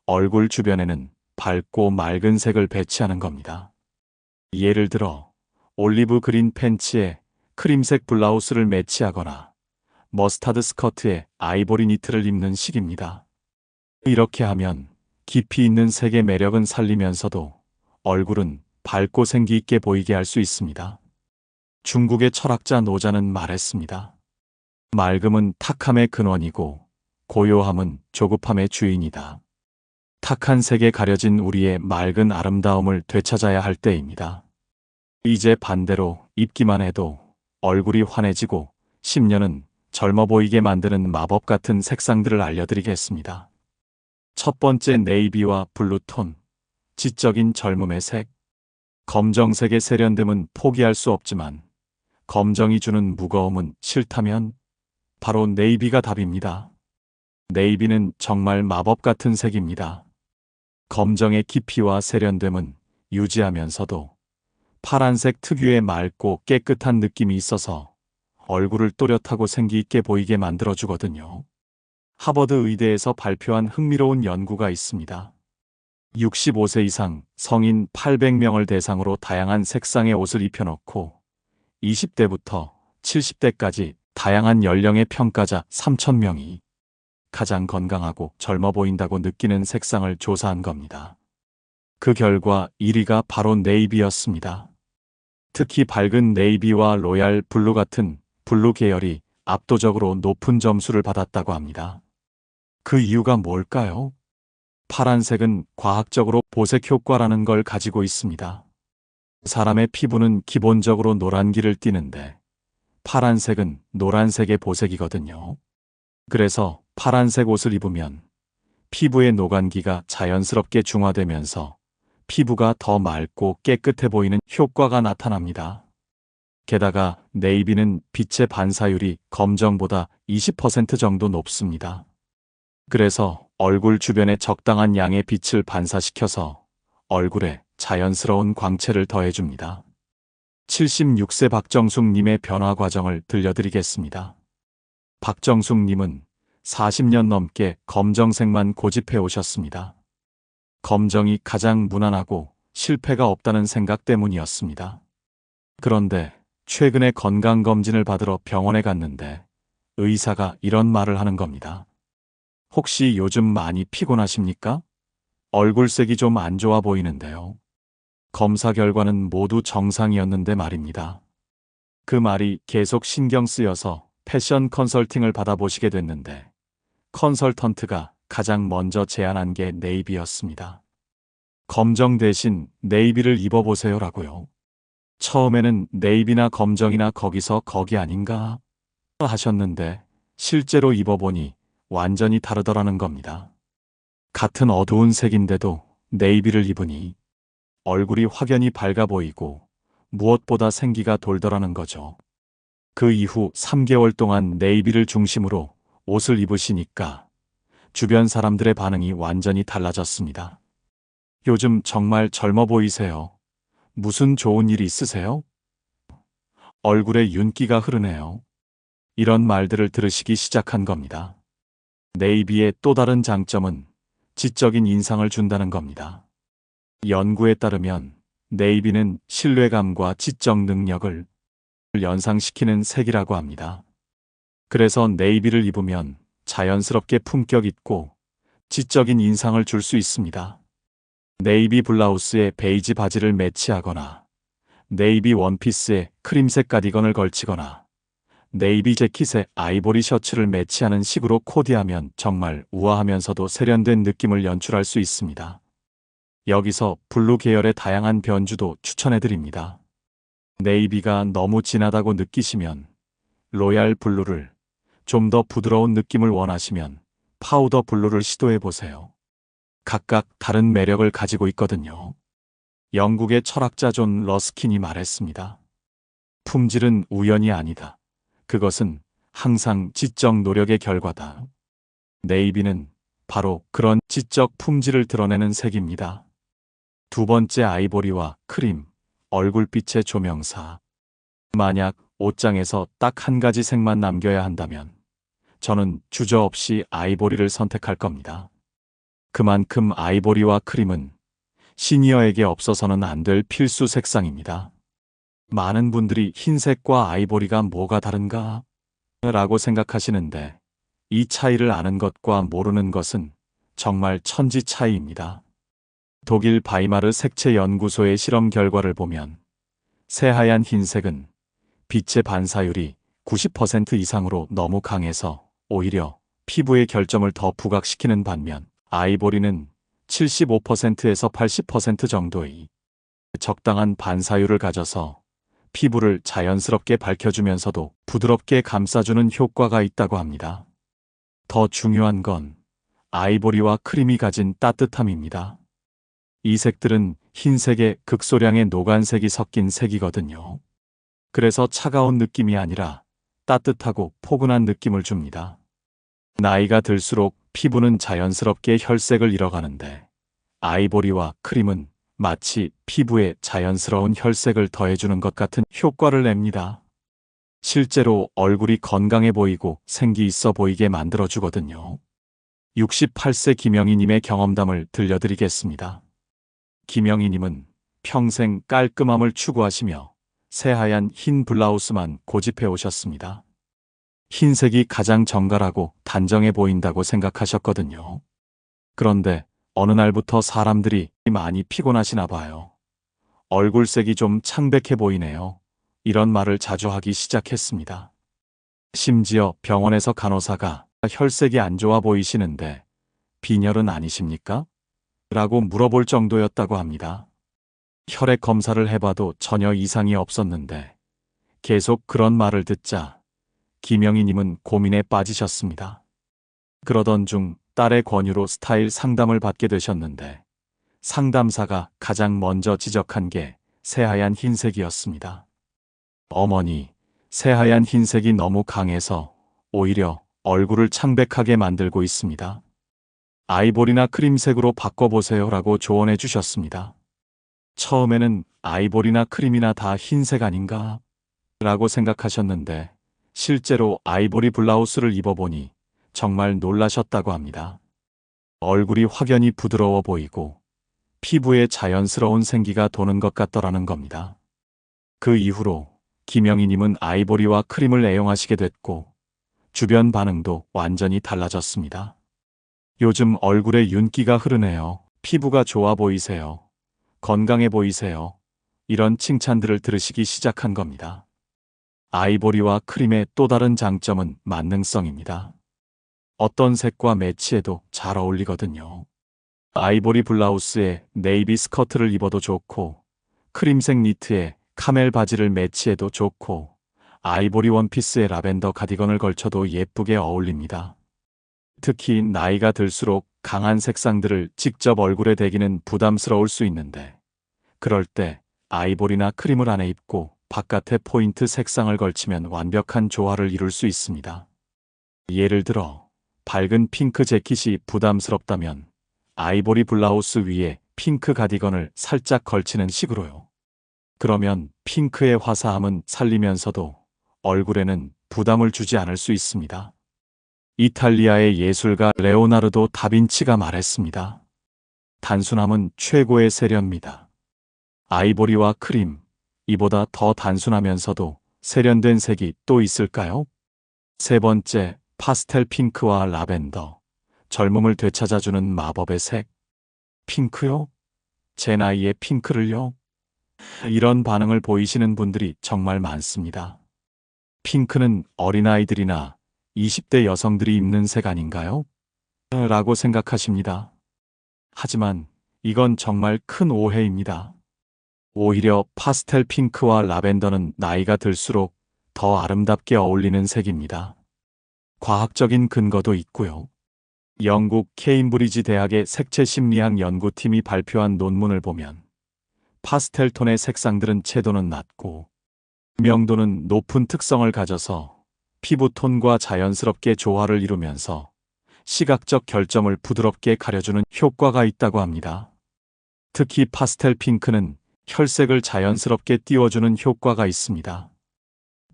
얼굴 주변에는 밝고 맑은 색을 배치하는 겁니다. 예를 들어 올리브 그린 팬츠에 크림색 블라우스를 매치하거나 머스타드 스커트에 아이보리 니트를 입는 식입니다. 이렇게 하면 깊이 있는 색의 매력은 살리면서도 얼굴은 밝고 생기 있게 보이게 할 수 있습니다. 중국의 철학자 노자는 말했습니다. 맑음은 탁함의 근원이고 고요함은 조급함의 주인이다. 탁한 색에 가려진 우리의 맑은 아름다움을 되찾아야 할 때입니다. 이제 반대로 입기만 해도 얼굴이 환해지고 10년은 젊어 보이게 만드는 마법 같은 색상들을 알려드리겠습니다. 첫 번째, 네이비와 블루톤, 지적인 젊음의 색. 검정색의 세련됨은 포기할 수 없지만 검정이 주는 무거움은 싫다면 바로 네이비가 답입니다. 네이비는 정말 마법 같은 색입니다. 검정의 깊이와 세련됨은 유지하면서도 파란색 특유의 맑고 깨끗한 느낌이 있어서 얼굴을 또렷하고 생기 있게 보이게 만들어주거든요. 하버드 의대에서 발표한 흥미로운 연구가 있습니다. 65세 이상 성인 800명을 대상으로 다양한 색상의 옷을 입혀놓고 20대부터 70대까지 다양한 연령의 평가자 3,000명이 가장 건강하고 젊어 보인다고 느끼는 색상을 조사한 겁니다. 그 결과 1위가 바로 네이비였습니다. 특히 밝은 네이비와 로얄 블루 같은 블루 계열이 압도적으로 높은 점수를 받았다고 합니다. 그 이유가 뭘까요? 파란색은 과학적으로 보색 효과라는 걸 가지고 있습니다. 사람의 피부는 기본적으로 노란기를 띠는데 파란색은 노란색의 보색이거든요. 그래서 파란색 옷을 입으면 피부의 노란기가 자연스럽게 중화되면서 피부가 더 맑고 깨끗해 보이는 효과가 나타납니다. 게다가 네이비는 빛의 반사율이 검정보다 20% 정도 높습니다. 그래서 얼굴 주변에 적당한 양의 빛을 반사시켜서 얼굴에 자연스러운 광채를 더해줍니다. 76세 박정숙님의 변화 과정을 들려드리겠습니다. 박정숙님은 40년 넘게 검정색만 고집해 오셨습니다. 검정이 가장 무난하고 실패가 없다는 생각 때문이었습니다. 그런데 최근에 건강검진을 받으러 병원에 갔는데 의사가 이런 말을 하는 겁니다. 혹시 요즘 많이 피곤하십니까? 얼굴색이 좀 안 좋아 보이는데요. 검사 결과는 모두 정상이었는데 말입니다. 그 말이 계속 신경 쓰여서 패션 컨설팅을 받아보시게 됐는데 컨설턴트가 가장 먼저 제안한 게 네이비였습니다. 검정 대신 네이비를 입어보세요라고요. 처음에는 네이비나 검정이나 거기서 거기 아닌가 하셨는데 실제로 입어보니 완전히 다르더라는 겁니다. 같은 어두운 색인데도 네이비를 입으니 얼굴이 확연히 밝아 보이고 무엇보다 생기가 돌더라는 거죠. 그 이후 3개월 동안 네이비를 중심으로 옷을 입으시니까 주변 사람들의 반응이 완전히 달라졌습니다. 요즘 정말 젊어 보이세요. 무슨 좋은 일 있으세요? 얼굴에 윤기가 흐르네요. 이런 말들을 들으시기 시작한 겁니다. 네이비의 또 다른 장점은 지적인 인상을 준다는 겁니다. 연구에 따르면 네이비는 신뢰감과 지적 능력을 연상시키는 색이라고 합니다. 그래서 네이비를 입으면 자연스럽게 품격 있고 지적인 인상을 줄 수 있습니다. 네이비 블라우스에 베이지 바지를 매치하거나 네이비 원피스에 크림색 가디건을 걸치거나 네이비 재킷에 아이보리 셔츠를 매치하는 식으로 코디하면 정말 우아하면서도 세련된 느낌을 연출할 수 있습니다. 여기서 블루 계열의 다양한 변주도 추천해드립니다. 네이비가 너무 진하다고 느끼시면 로얄 블루를, 좀 더 부드러운 느낌을 원하시면 파우더 블루를 시도해보세요. 각각 다른 매력을 가지고 있거든요. 영국의 철학자 존 러스킨이 말했습니다. 품질은 우연이 아니다. 그것은 항상 지적 노력의 결과다. 네이비는 바로 그런 지적 품질을 드러내는 색입니다. 두 번째, 아이보리와 크림, 얼굴빛의 조명사. 만약 옷장에서 딱 한 가지 색만 남겨야 한다면 저는 주저없이 아이보리를 선택할 겁니다. 그만큼 아이보리와 크림은 시니어에게 없어서는 안 될 필수 색상입니다. 많은 분들이 흰색과 아이보리가 뭐가 다른가? 라고 생각하시는데 이 차이를 아는 것과 모르는 것은 정말 천지 차이입니다. 독일 바이마르 색채 연구소의 실험 결과를 보면 새하얀 흰색은 빛의 반사율이 90% 이상으로 너무 강해서 오히려 피부의 결점을 더 부각시키는 반면 아이보리는 75%에서 80% 정도의 적당한 반사율을 가져서 피부를 자연스럽게 밝혀주면서도 부드럽게 감싸주는 효과가 있다고 합니다. 더 중요한 건 아이보리와 크림이 가진 따뜻함입니다. 이 색들은 흰색에 극소량의 노란색이 섞인 색이거든요. 그래서 차가운 느낌이 아니라 따뜻하고 포근한 느낌을 줍니다. 나이가 들수록 피부는 자연스럽게 혈색을 잃어가는데 아이보리와 크림은 마치 피부에 자연스러운 혈색을 더해주는 것 같은 효과를 냅니다. 실제로 얼굴이 건강해 보이고 생기 있어 보이게 만들어주거든요. 68세 김영희님의 경험담을 들려드리겠습니다. 김영희님은 평생 깔끔함을 추구하시며 새하얀 흰 블라우스만 고집해 오셨습니다. 흰색이 가장 정갈하고 단정해 보인다고 생각하셨거든요. 그런데 어느 날부터 사람들이 많이 피곤하시나 봐요. 얼굴색이 좀 창백해 보이네요. 이런 말을 자주 하기 시작했습니다. 심지어 병원에서 간호사가 혈색이 안 좋아 보이시는데 빈혈은 아니십니까? 라고 물어볼 정도였다고 합니다. 혈액 검사를 해봐도 전혀 이상이 없었는데 계속 그런 말을 듣자 김영희님은 고민에 빠지셨습니다. 그러던 중 딸의 권유로 스타일 상담을 받게 되셨는데 상담사가 가장 먼저 지적한 게 새하얀 흰색이었습니다. 어머니, 새하얀 흰색이 너무 강해서 오히려 얼굴을 창백하게 만들고 있습니다. 아이보리나 크림색으로 바꿔보세요 라고 조언해 주셨습니다. 처음에는 아이보리나 크림이나 다 흰색 아닌가? 라고 생각하셨는데 실제로 아이보리 블라우스를 입어보니 정말 놀라셨다고 합니다. 얼굴이 확연히 부드러워 보이고 피부에 자연스러운 생기가 도는 것 같더라는 겁니다. 그 이후로 김영희님은 아이보리와 크림을 애용하시게 됐고 주변 반응도 완전히 달라졌습니다. 요즘 얼굴에 윤기가 흐르네요. 피부가 좋아 보이세요. 건강해 보이세요. 이런 칭찬들을 들으시기 시작한 겁니다. 아이보리와 크림의 또 다른 장점은 만능성입니다. 어떤 색과 매치해도 잘 어울리거든요. 아이보리 블라우스에 네이비 스커트를 입어도 좋고 크림색 니트에 카멜 바지를 매치해도 좋고 아이보리 원피스에 라벤더 가디건을 걸쳐도 예쁘게 어울립니다. 특히 나이가 들수록 강한 색상들을 직접 얼굴에 대기는 부담스러울 수 있는데 그럴 때 아이보리나 크림을 안에 입고 바깥에 포인트 색상을 걸치면 완벽한 조화를 이룰 수 있습니다. 예를 들어 밝은 핑크 재킷이 부담스럽다면 아이보리 블라우스 위에 핑크 가디건을 살짝 걸치는 식으로요. 그러면 핑크의 화사함은 살리면서도 얼굴에는 부담을 주지 않을 수 있습니다. 이탈리아의 예술가 레오나르도 다빈치가 말했습니다. 단순함은 최고의 세련입니다. 아이보리와 크림, 이보다 더 단순하면서도 세련된 색이 또 있을까요? 세 번째, 파스텔 핑크와 라벤더. 젊음을 되찾아주는 마법의 색. 핑크요? 제 나이에 핑크를요? 이런 반응을 보이시는 분들이 정말 많습니다. 핑크는 어린아이들이나 20대 여성들이 입는 색 아닌가요? 라고 생각하십니다. 하지만 이건 정말 큰 오해입니다. 오히려 파스텔 핑크와 라벤더는 나이가 들수록 더 아름답게 어울리는 색입니다. 과학적인 근거도 있고요. 영국 케임브리지 대학의 색채 심리학 연구팀이 발표한 논문을 보면 파스텔 톤의 색상들은 채도는 낮고 명도는 높은 특성을 가져서 피부톤과 자연스럽게 조화를 이루면서 시각적 결점을 부드럽게 가려주는 효과가 있다고 합니다. 특히 파스텔 핑크는 혈색을 자연스럽게 띄워주는 효과가 있습니다.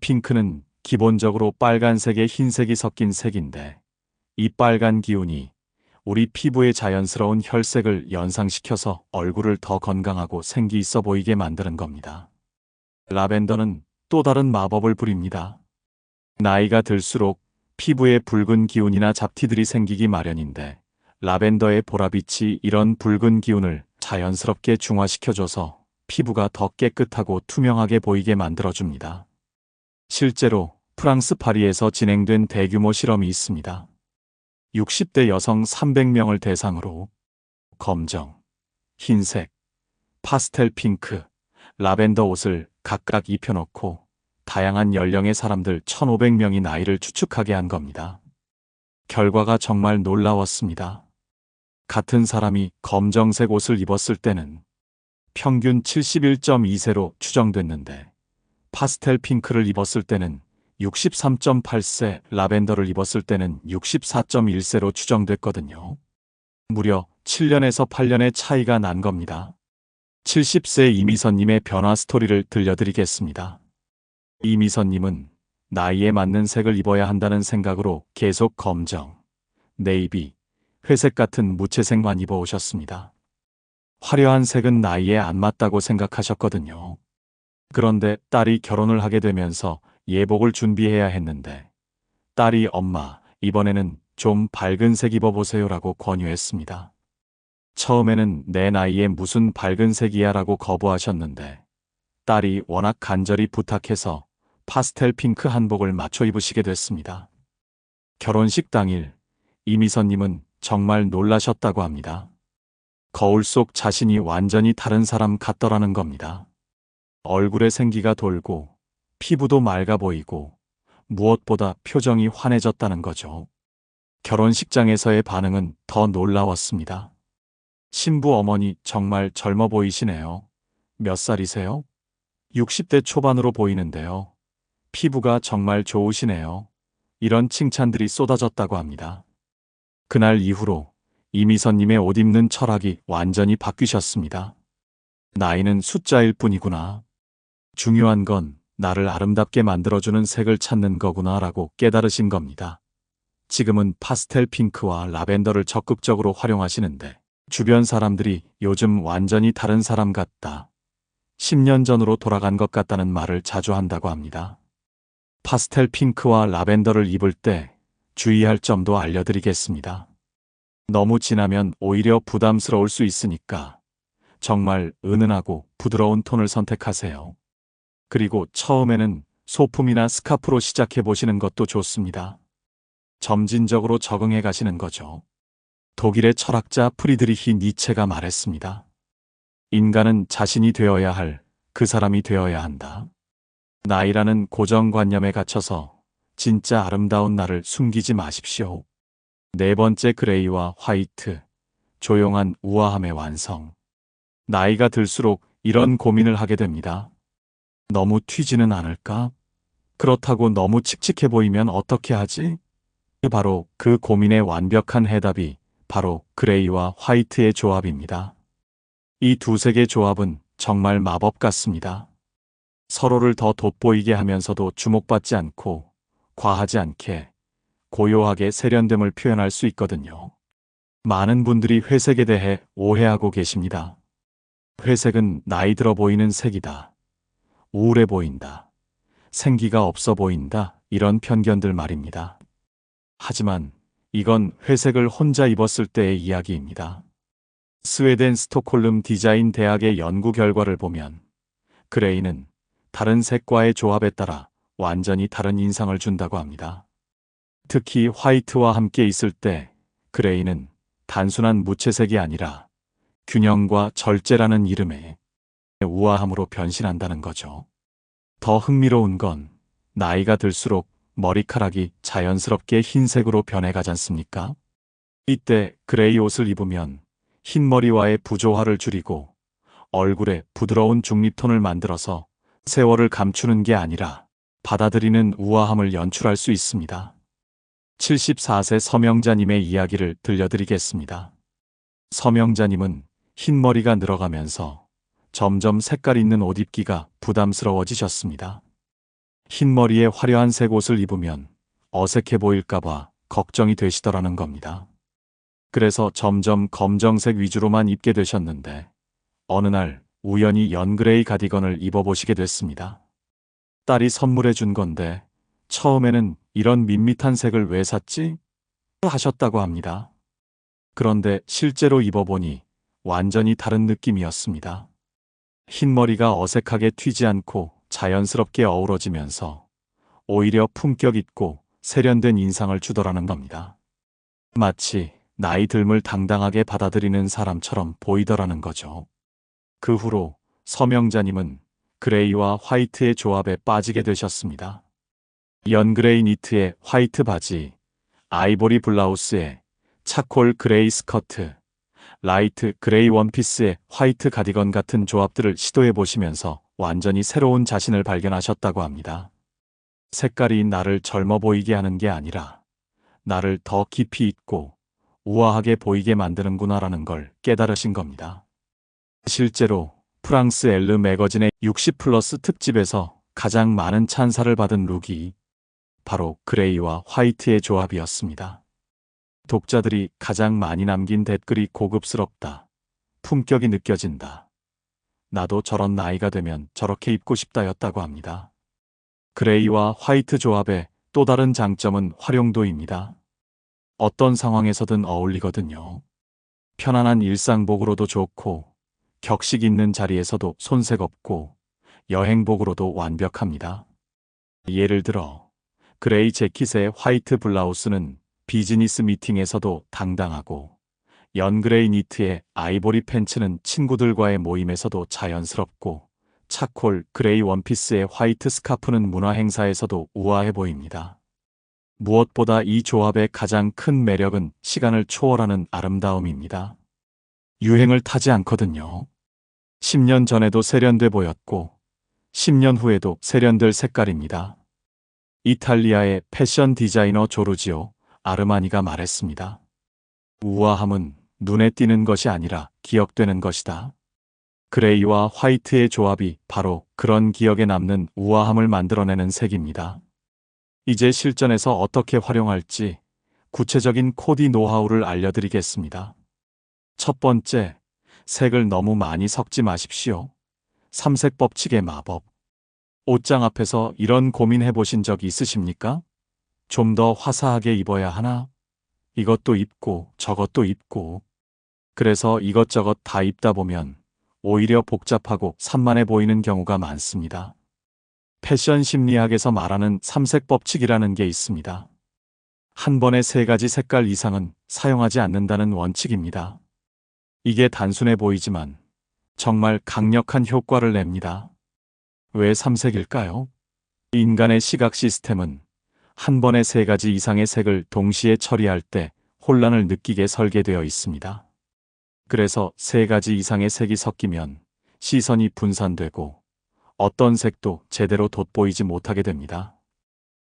핑크는 기본적으로 빨간색에 흰색이 섞인 색인데 이 빨간 기운이 우리 피부의 자연스러운 혈색을 연상시켜서 얼굴을 더 건강하고 생기 있어 보이게 만드는 겁니다. 라벤더는 또 다른 마법을 부립니다. 나이가 들수록 피부에 붉은 기운이나 잡티들이 생기기 마련인데 라벤더의 보라빛이 이런 붉은 기운을 자연스럽게 중화시켜줘서 피부가 더 깨끗하고 투명하게 보이게 만들어줍니다. 실제로 프랑스 파리에서 진행된 대규모 실험이 있습니다. 60대 여성 300명을 대상으로 검정, 흰색, 파스텔 핑크, 라벤더 옷을 각각 입혀놓고 다양한 연령의 사람들 1,500명이 나이를 추측하게 한 겁니다. 결과가 정말 놀라웠습니다. 같은 사람이 검정색 옷을 입었을 때는 평균 71.2세로 추정됐는데 파스텔 핑크를 입었을 때는 63.8세, 라벤더를 입었을 때는 64.1세로 추정됐거든요. 무려 7년에서 8년의 차이가 난 겁니다. 70세 이미선님의 변화 스토리를 들려드리겠습니다. 이미선님은 나이에 맞는 색을 입어야 한다는 생각으로 계속 검정, 네이비, 회색 같은 무채색만 입어오셨습니다. 화려한 색은 나이에 안 맞다고 생각하셨거든요. 그런데 딸이 결혼을 하게 되면서 예복을 준비해야 했는데 딸이 엄마, 이번에는 좀 밝은 색 입어보세요라고 권유했습니다. 처음에는 내 나이에 무슨 밝은 색이야 라고 거부하셨는데 딸이 워낙 간절히 부탁해서 파스텔 핑크 한복을 맞춰 입으시게 됐습니다. 결혼식 당일 이미선님은 정말 놀라셨다고 합니다. 거울 속 자신이 완전히 다른 사람 같더라는 겁니다. 얼굴에 생기가 돌고 피부도 맑아 보이고 무엇보다 표정이 환해졌다는 거죠. 결혼식장에서의 반응은 더 놀라웠습니다. 신부 어머니 정말 젊어 보이시네요. 몇 살이세요? 60대 초반으로 보이는데요. 피부가 정말 좋으시네요. 이런 칭찬들이 쏟아졌다고 합니다. 그날 이후로 이미선님의 옷 입는 철학이 완전히 바뀌셨습니다. 나이는 숫자일 뿐이구나. 중요한 건 나를 아름답게 만들어주는 색을 찾는 거구나 라고 깨달으신 겁니다. 지금은 파스텔 핑크와 라벤더를 적극적으로 활용하시는데 주변 사람들이 요즘 완전히 다른 사람 같다. 10년 전으로 돌아간 것 같다는 말을 자주 한다고 합니다. 파스텔 핑크와 라벤더를 입을 때 주의할 점도 알려드리겠습니다. 너무 진하면 오히려 부담스러울 수 있으니까 정말 은은하고 부드러운 톤을 선택하세요. 그리고 처음에는 소품이나 스카프로 시작해 보시는 것도 좋습니다. 점진적으로 적응해 가시는 거죠. 독일의 철학자 프리드리히 니체가 말했습니다. 인간은 자신이 되어야 할 그 사람이 되어야 한다. 나이라는 고정관념에 갇혀서 진짜 아름다운 나를 숨기지 마십시오. 네 번째, 그레이와 화이트. 조용한 우아함의 완성. 나이가 들수록 이런 고민을 하게 됩니다. 너무 튀지는 않을까? 그렇다고 너무 칙칙해 보이면 어떻게 하지? 바로 그 고민의 완벽한 해답이 바로 그레이와 화이트의 조합입니다. 이 두 색의 조합은 정말 마법 같습니다. 서로를 더 돋보이게 하면서도 주목받지 않고 과하지 않게 고요하게 세련됨을 표현할 수 있거든요. 많은 분들이 회색에 대해 오해하고 계십니다. 회색은 나이 들어 보이는 색이다. 우울해 보인다. 생기가 없어 보인다. 이런 편견들 말입니다. 하지만 이건 회색을 혼자 입었을 때의 이야기입니다. 스웨덴 스톡홀름 디자인 대학의 연구 결과를 보면 그레이는 다른 색과의 조합에 따라 완전히 다른 인상을 준다고 합니다. 특히 화이트와 함께 있을 때 그레이는 단순한 무채색이 아니라 균형과 절제라는 이름의 우아함으로 변신한다는 거죠. 더 흥미로운 건 나이가 들수록 머리카락이 자연스럽게 흰색으로 변해가지 않습니까? 이때 그레이 옷을 입으면 흰머리와의 부조화를 줄이고 얼굴에 부드러운 중립톤을 만들어서 세월을 감추는 게 아니라 받아들이는 우아함을 연출할 수 있습니다. 74세 서명자님의 이야기를 들려드리겠습니다. 서명자님은 흰머리가 늘어가면서 점점 색깔 있는 옷 입기가 부담스러워지셨습니다. 흰머리에 화려한 색 옷을 입으면 어색해 보일까봐 걱정이 되시더라는 겁니다. 그래서 점점 검정색 위주로만 입게 되셨는데 어느 날 우연히 연그레이 가디건을 입어보시게 됐습니다. 딸이 선물해 준 건데 처음에는 이런 밋밋한 색을 왜 샀지? 하셨다고 합니다. 그런데 실제로 입어보니 완전히 다른 느낌이었습니다. 흰머리가 어색하게 튀지 않고 자연스럽게 어우러지면서 오히려 품격 있고 세련된 인상을 주더라는 겁니다. 마치 나이 듦을 당당하게 받아들이는 사람처럼 보이더라는 거죠. 그 후로 서명자님은 그레이와 화이트의 조합에 빠지게 되셨습니다. 연그레이 니트에 화이트 바지, 아이보리 블라우스에 차콜 그레이 스커트, 라이트 그레이 원피스에 화이트 가디건 같은 조합들을 시도해 보시면서 완전히 새로운 자신을 발견하셨다고 합니다. 색깔이 나를 젊어 보이게 하는 게 아니라 나를 더 깊이 있고 우아하게 보이게 만드는구나라는 걸 깨달으신 겁니다. 실제로 프랑스 엘르 매거진의 60플러스 특집에서 가장 많은 찬사를 받은 룩이 바로 그레이와 화이트의 조합이었습니다. 독자들이 가장 많이 남긴 댓글이 고급스럽다. 품격이 느껴진다. 나도 저런 나이가 되면 저렇게 입고 싶다였다고 합니다. 그레이와 화이트 조합의 또 다른 장점은 활용도입니다. 어떤 상황에서든 어울리거든요. 편안한 일상복으로도 좋고 격식 있는 자리에서도 손색 없고 여행복으로도 완벽합니다. 예를 들어 그레이 재킷의 화이트 블라우스는 비즈니스 미팅에서도 당당하고 연그레이 니트의 아이보리 팬츠는 친구들과의 모임에서도 자연스럽고 차콜 그레이 원피스의 화이트 스카프는 문화 행사에서도 우아해 보입니다. 무엇보다 이 조합의 가장 큰 매력은 시간을 초월하는 아름다움입니다. 유행을 타지 않거든요. 10년 전에도 세련돼 보였고 10년 후에도 세련될 색깔입니다. 이탈리아의 패션 디자이너 조르지오 아르마니가 말했습니다. 우아함은 눈에 띄는 것이 아니라 기억되는 것이다. 그레이와 화이트의 조합이 바로 그런 기억에 남는 우아함을 만들어내는 색입니다. 이제 실전에서 어떻게 활용할지 구체적인 코디 노하우를 알려드리겠습니다. 첫 번째, 색을 너무 많이 섞지 마십시오. 삼색 법칙의 마법. 옷장 앞에서 이런 고민해 보신 적 있으십니까? 좀 더 화사하게 입어야 하나? 이것도 입고 저것도 입고. 그래서 이것저것 다 입다 보면 오히려 복잡하고 산만해 보이는 경우가 많습니다. 패션 심리학에서 말하는 삼색 법칙이라는 게 있습니다. 한 번에 3가지 색깔 이상은 사용하지 않는다는 원칙입니다. 이게 단순해 보이지만 정말 강력한 효과를 냅니다. 왜 삼색일까요? 인간의 시각 시스템은 한 번에 3가지 이상의 색을 동시에 처리할 때 혼란을 느끼게 설계되어 있습니다. 그래서 3가지 이상의 색이 섞이면 시선이 분산되고 어떤 색도 제대로 돋보이지 못하게 됩니다.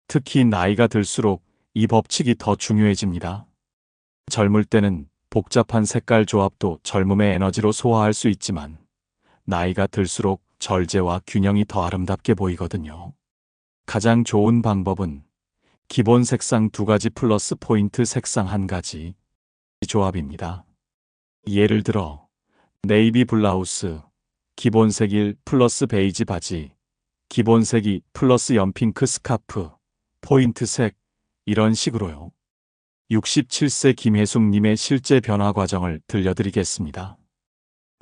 특히 나이가 들수록 이 법칙이 더 중요해집니다. 젊을 때는 복잡한 색깔 조합도 젊음의 에너지로 소화할 수 있지만 나이가 들수록 절제와 균형이 더 아름답게 보이거든요. 가장 좋은 방법은 기본 색상 2가지 플러스 포인트 색상 1가지 조합입니다. 예를 들어 네이비 블라우스, 기본색 1 플러스 베이지 바지, 기본색 2 플러스 연핑크 스카프, 포인트색 이런 식으로요. 67세 김혜숙님의 실제 변화 과정을 들려드리겠습니다.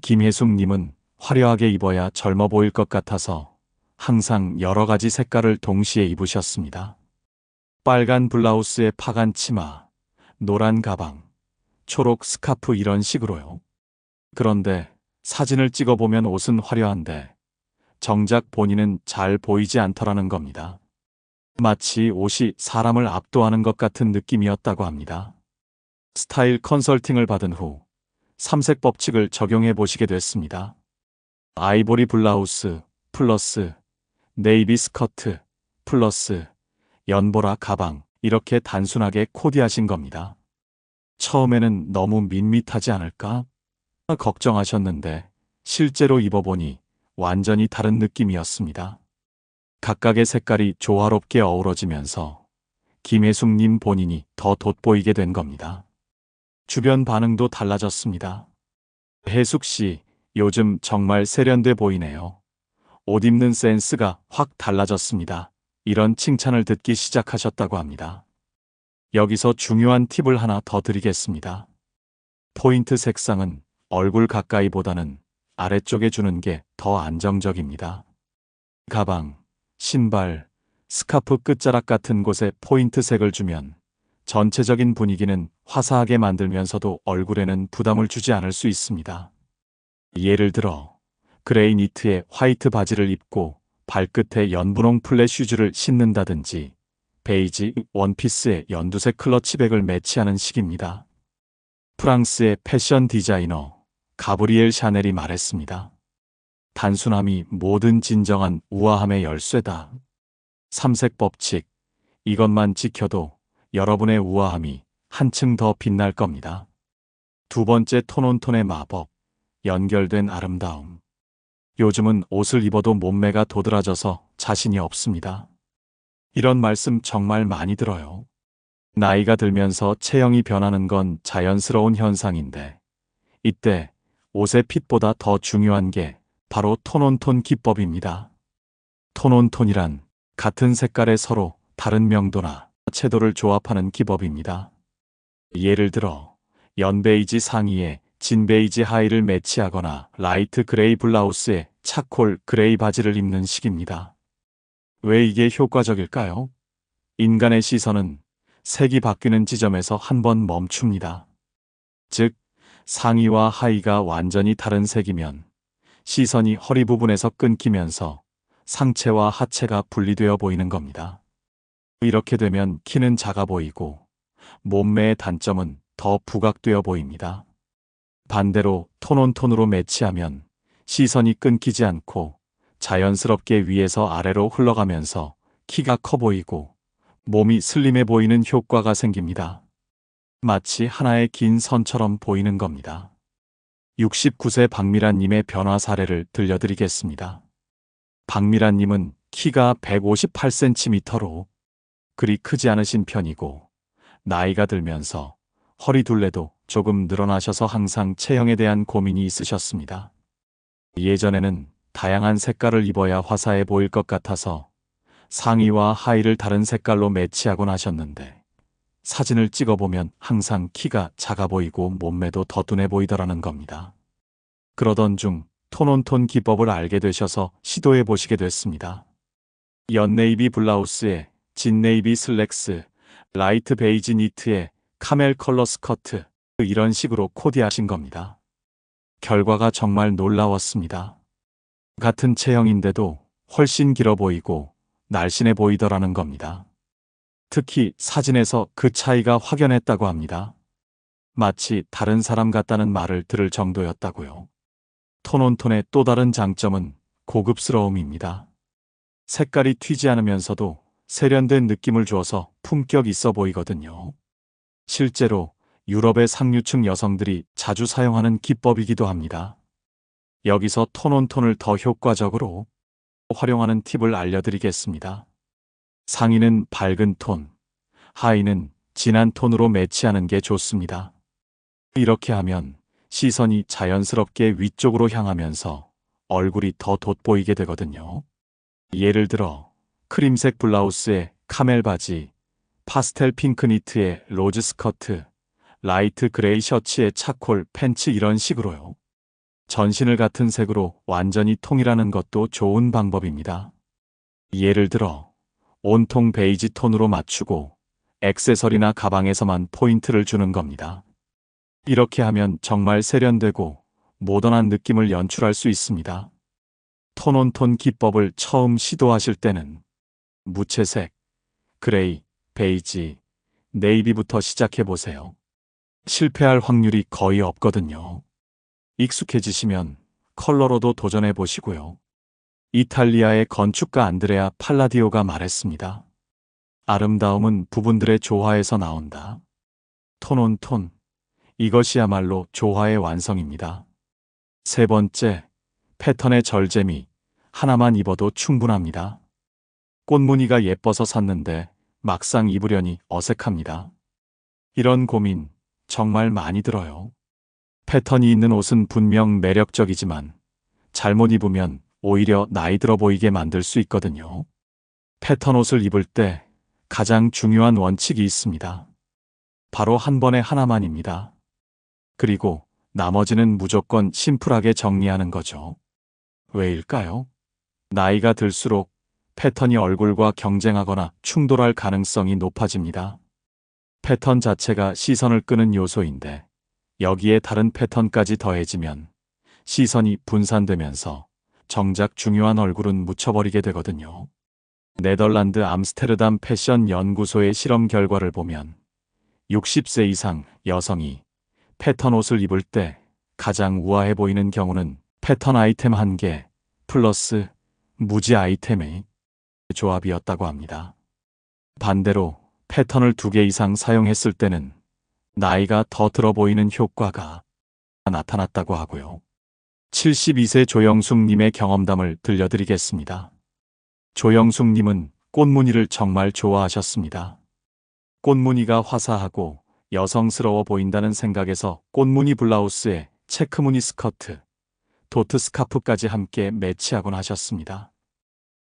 김혜숙님은 화려하게 입어야 젊어 보일 것 같아서 항상 여러 가지 색깔을 동시에 입으셨습니다. 빨간 블라우스에 파간 치마, 노란 가방, 초록 스카프 이런 식으로요. 그런데 사진을 찍어보면 옷은 화려한데 정작 본인은 잘 보이지 않더라는 겁니다. 마치 옷이 사람을 압도하는 것 같은 느낌이었다고 합니다. 스타일 컨설팅을 받은 후 3색 법칙을 적용해 보시게 됐습니다. 아이보리 블라우스 플러스 네이비 스커트 플러스 연보라 가방 이렇게 단순하게 코디하신 겁니다. 처음에는 너무 밋밋하지 않을까 걱정하셨는데 실제로 입어보니 완전히 다른 느낌이었습니다. 각각의 색깔이 조화롭게 어우러지면서 김혜숙님 본인이 더 돋보이게 된 겁니다. 주변 반응도 달라졌습니다. 혜숙씨, 요즘 정말 세련돼 보이네요. 옷 입는 센스가 확 달라졌습니다. 이런 칭찬을 듣기 시작하셨다고 합니다. 여기서 중요한 팁을 하나 더 드리겠습니다. 포인트 색상은 얼굴 가까이보다는 아래쪽에 주는 게 더 안정적입니다. 가방, 신발, 스카프 끝자락 같은 곳에 포인트색을 주면 전체적인 분위기는 화사하게 만들면서도 얼굴에는 부담을 주지 않을 수 있습니다. 예를 들어 그레이 니트에 화이트 바지를 입고 발끝에 연분홍 플랫 슈즈를 신는다든지 베이지 원피스에 연두색 클러치백을 매치하는 식입니다. 프랑스의 패션 디자이너 가브리엘 샤넬이 말했습니다. 단순함이 모든 진정한 우아함의 열쇠다. 3색 법칙, 이것만 지켜도 여러분의 우아함이 한층 더 빛날 겁니다. 두 번째 톤온톤의 마법, 연결된 아름다움. 요즘은 옷을 입어도 몸매가 도드라져서 자신이 없습니다. 이런 말씀 정말 많이 들어요. 나이가 들면서 체형이 변하는 건 자연스러운 현상인데 이때 옷의 핏보다 더 중요한 게 바로 톤온톤 기법입니다. 톤온톤이란 같은 색깔의 서로 다른 명도나 채도를 조합하는 기법입니다. 예를 들어 연베이지 상의에 진베이지 하의를 매치하거나 라이트 그레이 블라우스에 차콜 그레이 바지를 입는 식입니다. 왜 이게 효과적일까요? 인간의 시선은 색이 바뀌는 지점에서 한 번 멈춥니다. 즉, 상의와 하의가 완전히 다른 색이면 시선이 허리 부분에서 끊기면서 상체와 하체가 분리되어 보이는 겁니다. 이렇게 되면 키는 작아 보이고 몸매의 단점은 더 부각되어 보입니다. 반대로 톤온톤으로 매치하면 시선이 끊기지 않고 자연스럽게 위에서 아래로 흘러가면서 키가 커 보이고 몸이 슬림해 보이는 효과가 생깁니다. 마치 하나의 긴 선처럼 보이는 겁니다. 69세 박미란님의 변화 사례를 들려드리겠습니다. 박미란님은 키가 158cm로 그리 크지 않으신 편이고 나이가 들면서 허리 둘레도 조금 늘어나셔서 항상 체형에 대한 고민이 있으셨습니다. 예전에는 다양한 색깔을 입어야 화사해 보일 것 같아서 상의와 하의를 다른 색깔로 매치하곤 하셨는데 사진을 찍어보면 항상 키가 작아 보이고 몸매도 더 둔해 보이더라는 겁니다. 그러던 중 톤온톤 기법을 알게 되셔서 시도해 보시게 됐습니다. 연네이비 블라우스에 진네이비 슬랙스, 라이트 베이지 니트에 카멜 컬러 스커트 이런 식으로 코디하신 겁니다. 결과가 정말 놀라웠습니다. 같은 체형인데도 훨씬 길어 보이고 날씬해 보이더라는 겁니다. 특히 사진에서 그 차이가 확연했다고 합니다. 마치 다른 사람 같다는 말을 들을 정도였다고요. 톤온톤의 또 다른 장점은 고급스러움입니다. 색깔이 튀지 않으면서도 세련된 느낌을 주어서 품격 있어 보이거든요. 실제로 유럽의 상류층 여성들이 자주 사용하는 기법이기도 합니다. 여기서 톤온톤을 더 효과적으로 활용하는 팁을 알려드리겠습니다. 상의는 밝은 톤, 하의는 진한 톤으로 매치하는 게 좋습니다. 이렇게 하면 시선이 자연스럽게 위쪽으로 향하면서 얼굴이 더 돋보이게 되거든요. 예를 들어 크림색 블라우스에 카멜 바지, 파스텔 핑크 니트에 로즈 스커트, 라이트 그레이 셔츠에 차콜 팬츠 이런 식으로요. 전신을 같은 색으로 완전히 통일하는 것도 좋은 방법입니다. 예를 들어 온통 베이지 톤으로 맞추고 액세서리나 가방에서만 포인트를 주는 겁니다. 이렇게 하면 정말 세련되고 모던한 느낌을 연출할 수 있습니다. 톤온톤 기법을 처음 시도하실 때는 무채색, 그레이, 베이지, 네이비부터 시작해보세요. 실패할 확률이 거의 없거든요. 익숙해지시면 컬러로도 도전해보시고요. 이탈리아의 건축가 안드레아 팔라디오가 말했습니다. 아름다움은 부분들의 조화에서 나온다. 톤온톤, 이것이야말로 조화의 완성입니다. 세 번째, 패턴의 절제미, 하나만 입어도 충분합니다. 꽃무늬가 예뻐서 샀는데 막상 입으려니 어색합니다. 이런 고민 정말 많이 들어요. 패턴이 있는 옷은 분명 매력적이지만 잘못 입으면 오히려 나이 들어 보이게 만들 수 있거든요. 패턴 옷을 입을 때 가장 중요한 원칙이 있습니다. 바로 한 번에 하나만입니다. 그리고 나머지는 무조건 심플하게 정리하는 거죠. 왜일까요? 나이가 들수록 패턴이 얼굴과 경쟁하거나 충돌할 가능성이 높아집니다. 패턴 자체가 시선을 끄는 요소인데 여기에 다른 패턴까지 더해지면 시선이 분산되면서 정작 중요한 얼굴은 묻혀버리게 되거든요. 네덜란드 암스테르담 패션 연구소의 실험 결과를 보면 60세 이상 여성이 패턴 옷을 입을 때 가장 우아해 보이는 경우는 패턴 아이템 1개 플러스 무지 아이템의 조합이었다고 합니다. 반대로 패턴을 2개 이상 사용했을 때는 나이가 더 들어 보이는 효과가 나타났다고 하고요. 72세 조영숙님의 경험담을 들려드리겠습니다. 조영숙님은 꽃무늬를 정말 좋아하셨습니다. 꽃무늬가 화사하고 여성스러워 보인다는 생각에서 꽃무늬 블라우스에 체크무늬 스커트, 도트 스카프까지 함께 매치하곤 하셨습니다.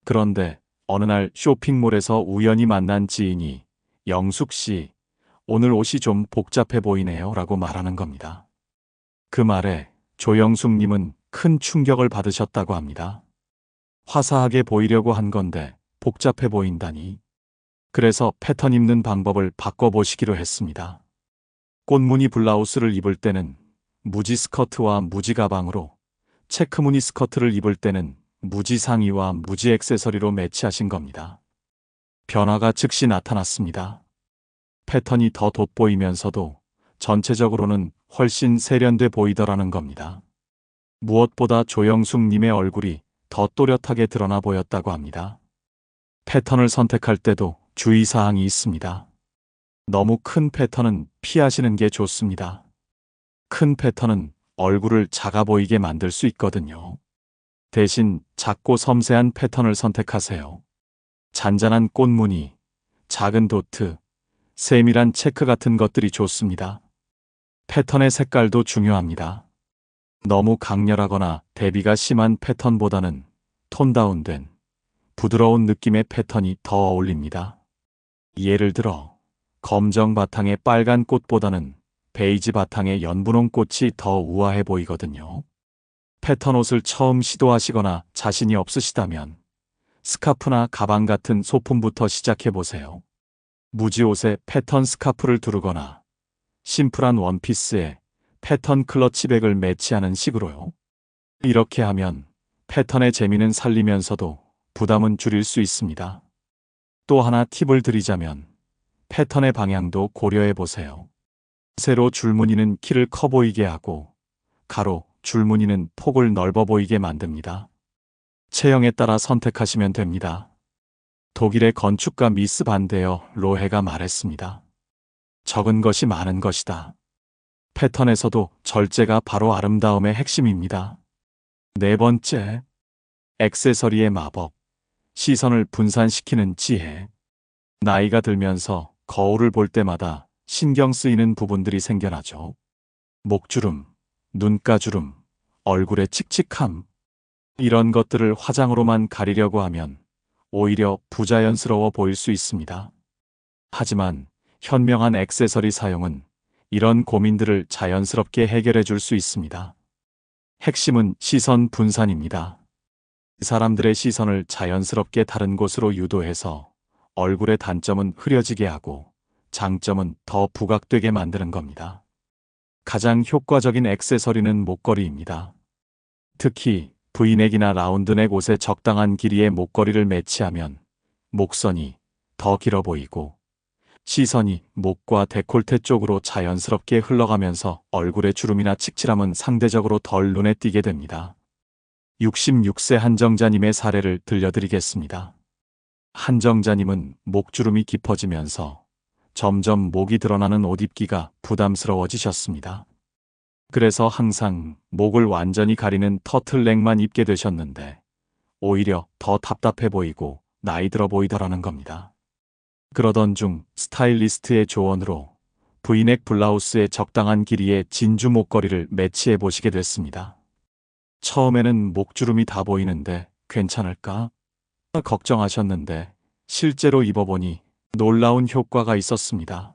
그런데 어느 날 쇼핑몰에서 우연히 만난 지인이 영숙 씨, 오늘 옷이 좀 복잡해 보이네요 라고 말하는 겁니다. 그 말에 조영숙님은 큰 충격을 받으셨다고 합니다. 화사하게 보이려고 한 건데 복잡해 보인다니. 그래서 패턴 입는 방법을 바꿔보시기로 했습니다. 꽃무늬 블라우스를 입을 때는 무지 스커트와 무지 가방으로, 체크무늬 스커트를 입을 때는 무지 상의와 무지 액세서리로 매치하신 겁니다. 변화가 즉시 나타났습니다. 패턴이 더 돋보이면서도 전체적으로는 훨씬 세련돼 보이더라는 겁니다. 무엇보다 조영숙님의 얼굴이 더 또렷하게 드러나 보였다고 합니다. 패턴을 선택할 때도 주의사항이 있습니다. 너무 큰 패턴은 피하시는 게 좋습니다. 큰 패턴은 얼굴을 작아 보이게 만들 수 있거든요. 대신 작고 섬세한 패턴을 선택하세요. 잔잔한 꽃무늬, 작은 도트, 세밀한 체크 같은 것들이 좋습니다. 패턴의 색깔도 중요합니다. 너무 강렬하거나 대비가 심한 패턴보다는 톤 다운된 부드러운 느낌의 패턴이 더 어울립니다. 예를 들어 검정 바탕에 빨간 꽃보다는 베이지 바탕에 연분홍 꽃이 더 우아해 보이거든요. 패턴 옷을 처음 시도하시거나 자신이 없으시다면 스카프나 가방 같은 소품부터 시작해보세요. 무지 옷에 패턴 스카프를 두르거나 심플한 원피스에 패턴 클러치백을 매치하는 식으로요. 이렇게 하면 패턴의 재미는 살리면서도 부담은 줄일 수 있습니다. 또 하나 팁을 드리자면 패턴의 방향도 고려해보세요. 세로 줄무늬는 키를 커 보이게 하고 가로 줄무늬는 폭을 넓어 보이게 만듭니다. 체형에 따라 선택하시면 됩니다. 독일의 건축가 미스 반데어 로헤가 말했습니다. 적은 것이 많은 것이다. 패턴에서도 절제가 바로 아름다움의 핵심입니다. 네 번째, 액세서리의 마법. 시선을 분산시키는 지혜. 나이가 들면서 거울을 볼 때마다 신경 쓰이는 부분들이 생겨나죠. 목주름, 눈가주름, 얼굴의 칙칙함. 이런 것들을 화장으로만 가리려고 하면 오히려 부자연스러워 보일 수 있습니다. 하지만 현명한 액세서리 사용은 이런 고민들을 자연스럽게 해결해 줄 수 있습니다. 핵심은 시선 분산입니다. 사람들의 시선을 자연스럽게 다른 곳으로 유도해서 얼굴의 단점은 흐려지게 하고 장점은 더 부각되게 만드는 겁니다. 가장 효과적인 액세서리는 목걸이입니다. 특히 V넥이나 라운드넥 옷에 적당한 길이의 목걸이를 매치하면 목선이 더 길어 보이고 시선이 목과 데콜테 쪽으로 자연스럽게 흘러가면서 얼굴의 주름이나 칙칠함은 상대적으로 덜 눈에 띄게 됩니다. 66세 한정자님의 사례를 들려드리겠습니다. 한정자님은 목주름이 깊어지면서 점점 목이 드러나는 옷 입기가 부담스러워지셨습니다. 그래서 항상 목을 완전히 가리는 터틀넥만 입게 되셨는데 오히려 더 답답해 보이고 나이 들어 보이더라는 겁니다. 그러던 중 스타일리스트의 조언으로 V넥 블라우스에 적당한 길이의 진주 목걸이를 매치해 보시게 됐습니다. 처음에는 목주름이 다 보이는데 괜찮을까? 걱정하셨는데 실제로 입어보니 놀라운 효과가 있었습니다.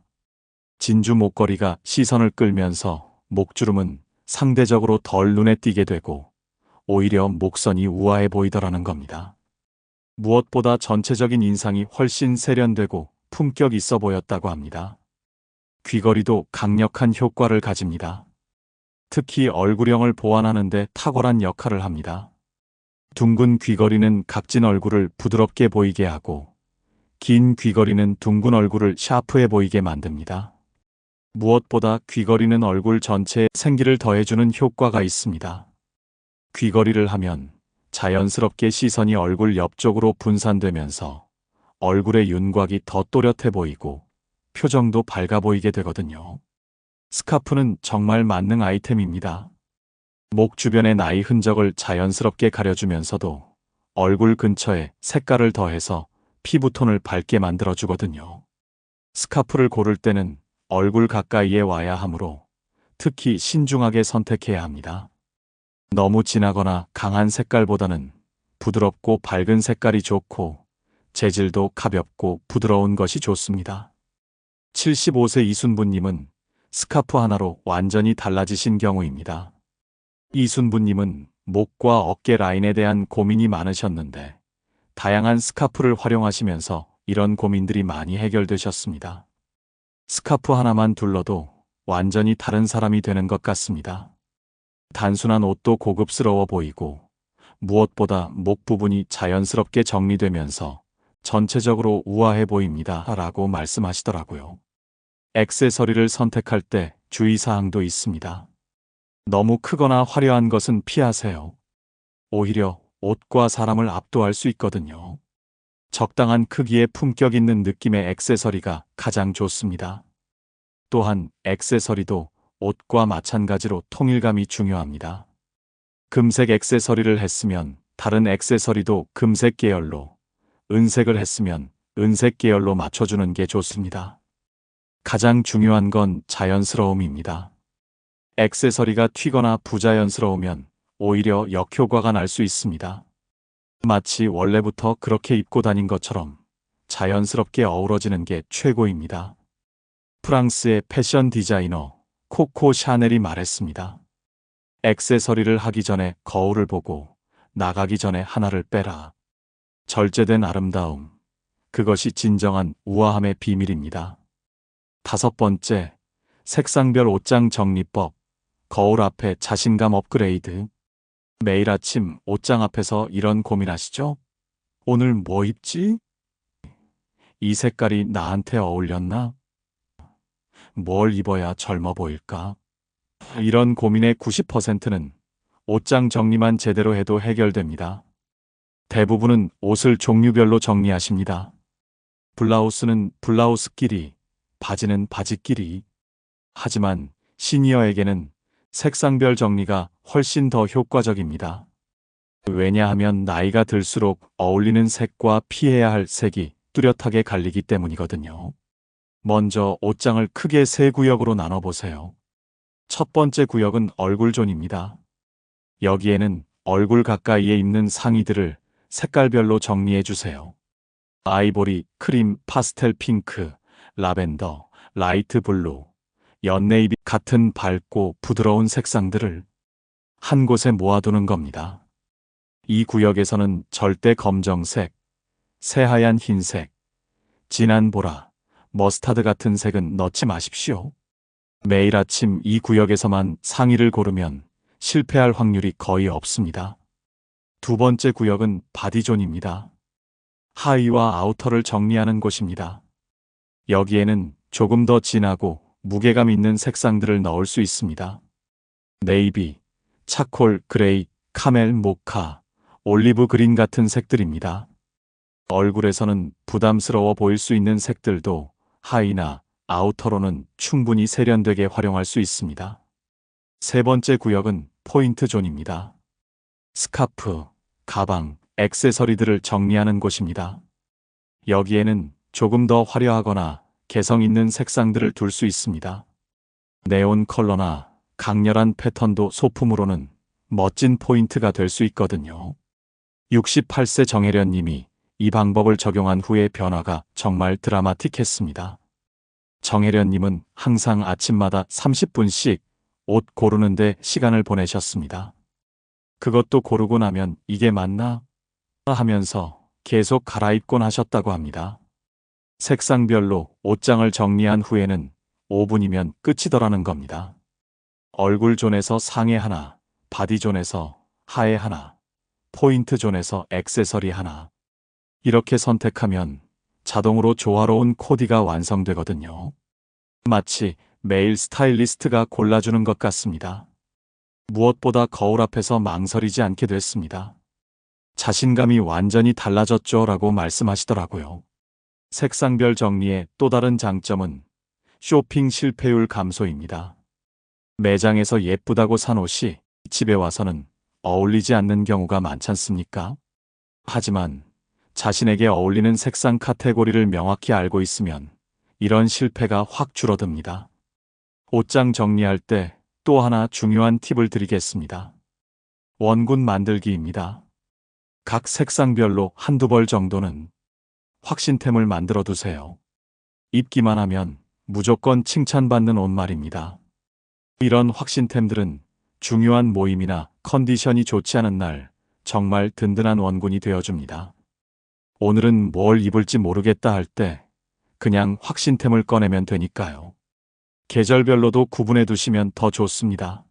진주 목걸이가 시선을 끌면서 목주름은 상대적으로 덜 눈에 띄게 되고 오히려 목선이 우아해 보이더라는 겁니다. 무엇보다 전체적인 인상이 훨씬 세련되고 품격 있어 보였다고 합니다. 귀걸이도 강력한 효과를 가집니다. 특히 얼굴형을 보완하는 데 탁월한 역할을 합니다. 둥근 귀걸이는 각진 얼굴을 부드럽게 보이게 하고 긴 귀걸이는 둥근 얼굴을 샤프해 보이게 만듭니다. 무엇보다 귀걸이는 얼굴 전체에 생기를 더해주는 효과가 있습니다. 귀걸이를 하면 자연스럽게 시선이 얼굴 옆쪽으로 분산되면서 얼굴의 윤곽이 더 또렷해 보이고 표정도 밝아 보이게 되거든요. 스카프는 정말 만능 아이템입니다. 목 주변의 나이 흔적을 자연스럽게 가려주면서도 얼굴 근처에 색깔을 더해서 피부톤을 밝게 만들어주거든요. 스카프를 고를 때는 얼굴 가까이에 와야 하므로 특히 신중하게 선택해야 합니다. 너무 진하거나 강한 색깔보다는 부드럽고 밝은 색깔이 좋고 재질도 가볍고 부드러운 것이 좋습니다. 75세 이순부님은 스카프 하나로 완전히 달라지신 경우입니다. 이순부님은 목과 어깨 라인에 대한 고민이 많으셨는데 다양한 스카프를 활용하시면서 이런 고민들이 많이 해결되셨습니다. 스카프 하나만 둘러도 완전히 다른 사람이 되는 것 같습니다. 단순한 옷도 고급스러워 보이고 무엇보다 목 부분이 자연스럽게 정리되면서 전체적으로 우아해 보입니다. 라고 말씀하시더라고요. 액세서리를 선택할 때 주의사항도 있습니다. 너무 크거나 화려한 것은 피하세요. 오히려 옷과 사람을 압도할 수 있거든요. 적당한 크기의 품격 있는 느낌의 액세서리가 가장 좋습니다. 또한 액세서리도 옷과 마찬가지로 통일감이 중요합니다. 금색 액세서리를 했으면 다른 액세서리도 금색 계열로, 은색을 했으면 은색 계열로 맞춰주는 게 좋습니다. 가장 중요한 건 자연스러움입니다. 액세서리가 튀거나 부자연스러우면 오히려 역효과가 날 수 있습니다. 마치 원래부터 그렇게 입고 다닌 것처럼 자연스럽게 어우러지는 게 최고입니다. 프랑스의 패션 디자이너 코코 샤넬이 말했습니다. 액세서리를 하기 전에 거울을 보고 나가기 전에 하나를 빼라. 절제된 아름다움. 그것이 진정한 우아함의 비밀입니다. 5번째, 색상별 옷장 정리법. 거울 앞에 자신감 업그레이드. 매일 아침 옷장 앞에서 이런 고민하시죠? 오늘 뭐 입지? 이 색깔이 나한테 어울렸나? 뭘 입어야 젊어 보일까? 이런 고민의 90%는 옷장 정리만 제대로 해도 해결됩니다. 대부분은 옷을 종류별로 정리하십니다. 블라우스는 블라우스끼리, 바지는 바지끼리. 하지만 시니어에게는 색상별 정리가 훨씬 더 효과적입니다. 왜냐하면 나이가 들수록 어울리는 색과 피해야 할 색이 뚜렷하게 갈리기 때문이거든요. 먼저 옷장을 크게 세 구역으로 나눠보세요. 첫 번째 구역은 얼굴존입니다. 여기에는 얼굴 가까이에 입는 상의들을 색깔별로 정리해 주세요. 아이보리, 크림, 파스텔 핑크, 라벤더, 라이트 블루, 연네이비 같은 밝고 부드러운 색상들을 한 곳에 모아두는 겁니다. 이 구역에서는 절대 검정색, 새하얀 흰색, 진한 보라, 머스타드 같은 색은 넣지 마십시오. 매일 아침 이 구역에서만 상의를 고르면 실패할 확률이 거의 없습니다. 두 번째 구역은 바디존입니다. 하의와 아우터를 정리하는 곳입니다. 여기에는 조금 더 진하고 무게감 있는 색상들을 넣을 수 있습니다. 네이비, 차콜, 그레이, 카멜, 모카, 올리브 그린 같은 색들입니다. 얼굴에서는 부담스러워 보일 수 있는 색들도 하의나 아우터로는 충분히 세련되게 활용할 수 있습니다. 세 번째 구역은 포인트 존입니다. 스카프, 가방, 액세서리들을 정리하는 곳입니다. 여기에는 조금 더 화려하거나 개성 있는 색상들을 둘 수 있습니다. 네온 컬러나 강렬한 패턴도 소품으로는 멋진 포인트가 될 수 있거든요. 68세 정혜련 님이 이 방법을 적용한 후의 변화가 정말 드라마틱했습니다. 정혜련 님은 항상 아침마다 30분씩 옷 고르는데 시간을 보내셨습니다. 그것도 고르고 나면 이게 맞나? 하면서 계속 갈아입곤 하셨다고 합니다. 색상별로 옷장을 정리한 후에는 5분이면 끝이더라는 겁니다. 얼굴존에서 상의 하나, 바디존에서 하의 하나, 포인트존에서 액세서리 하나. 이렇게 선택하면 자동으로 조화로운 코디가 완성되거든요. 마치 매일 스타일리스트가 골라주는 것 같습니다. 무엇보다 거울 앞에서 망설이지 않게 됐습니다. 자신감이 완전히 달라졌죠 라고 말씀하시더라고요. 색상별 정리의 또 다른 장점은 쇼핑 실패율 감소입니다. 매장에서 예쁘다고 산 옷이 집에 와서는 어울리지 않는 경우가 많잖습니까? 하지만 자신에게 어울리는 색상 카테고리를 명확히 알고 있으면 이런 실패가 확 줄어듭니다. 옷장 정리할 때 또 하나 중요한 팁을 드리겠습니다. 원군 만들기입니다. 각 색상별로 한두 벌 정도는 확신템을 만들어 두세요. 입기만 하면 무조건 칭찬받는 옷 말입니다. 이런 확신템들은 중요한 모임이나 컨디션이 좋지 않은 날 정말 든든한 원군이 되어줍니다. 오늘은 뭘 입을지 모르겠다 할 때 그냥 확신템을 꺼내면 되니까요. 계절별로도 구분해 두시면 더 좋습니다.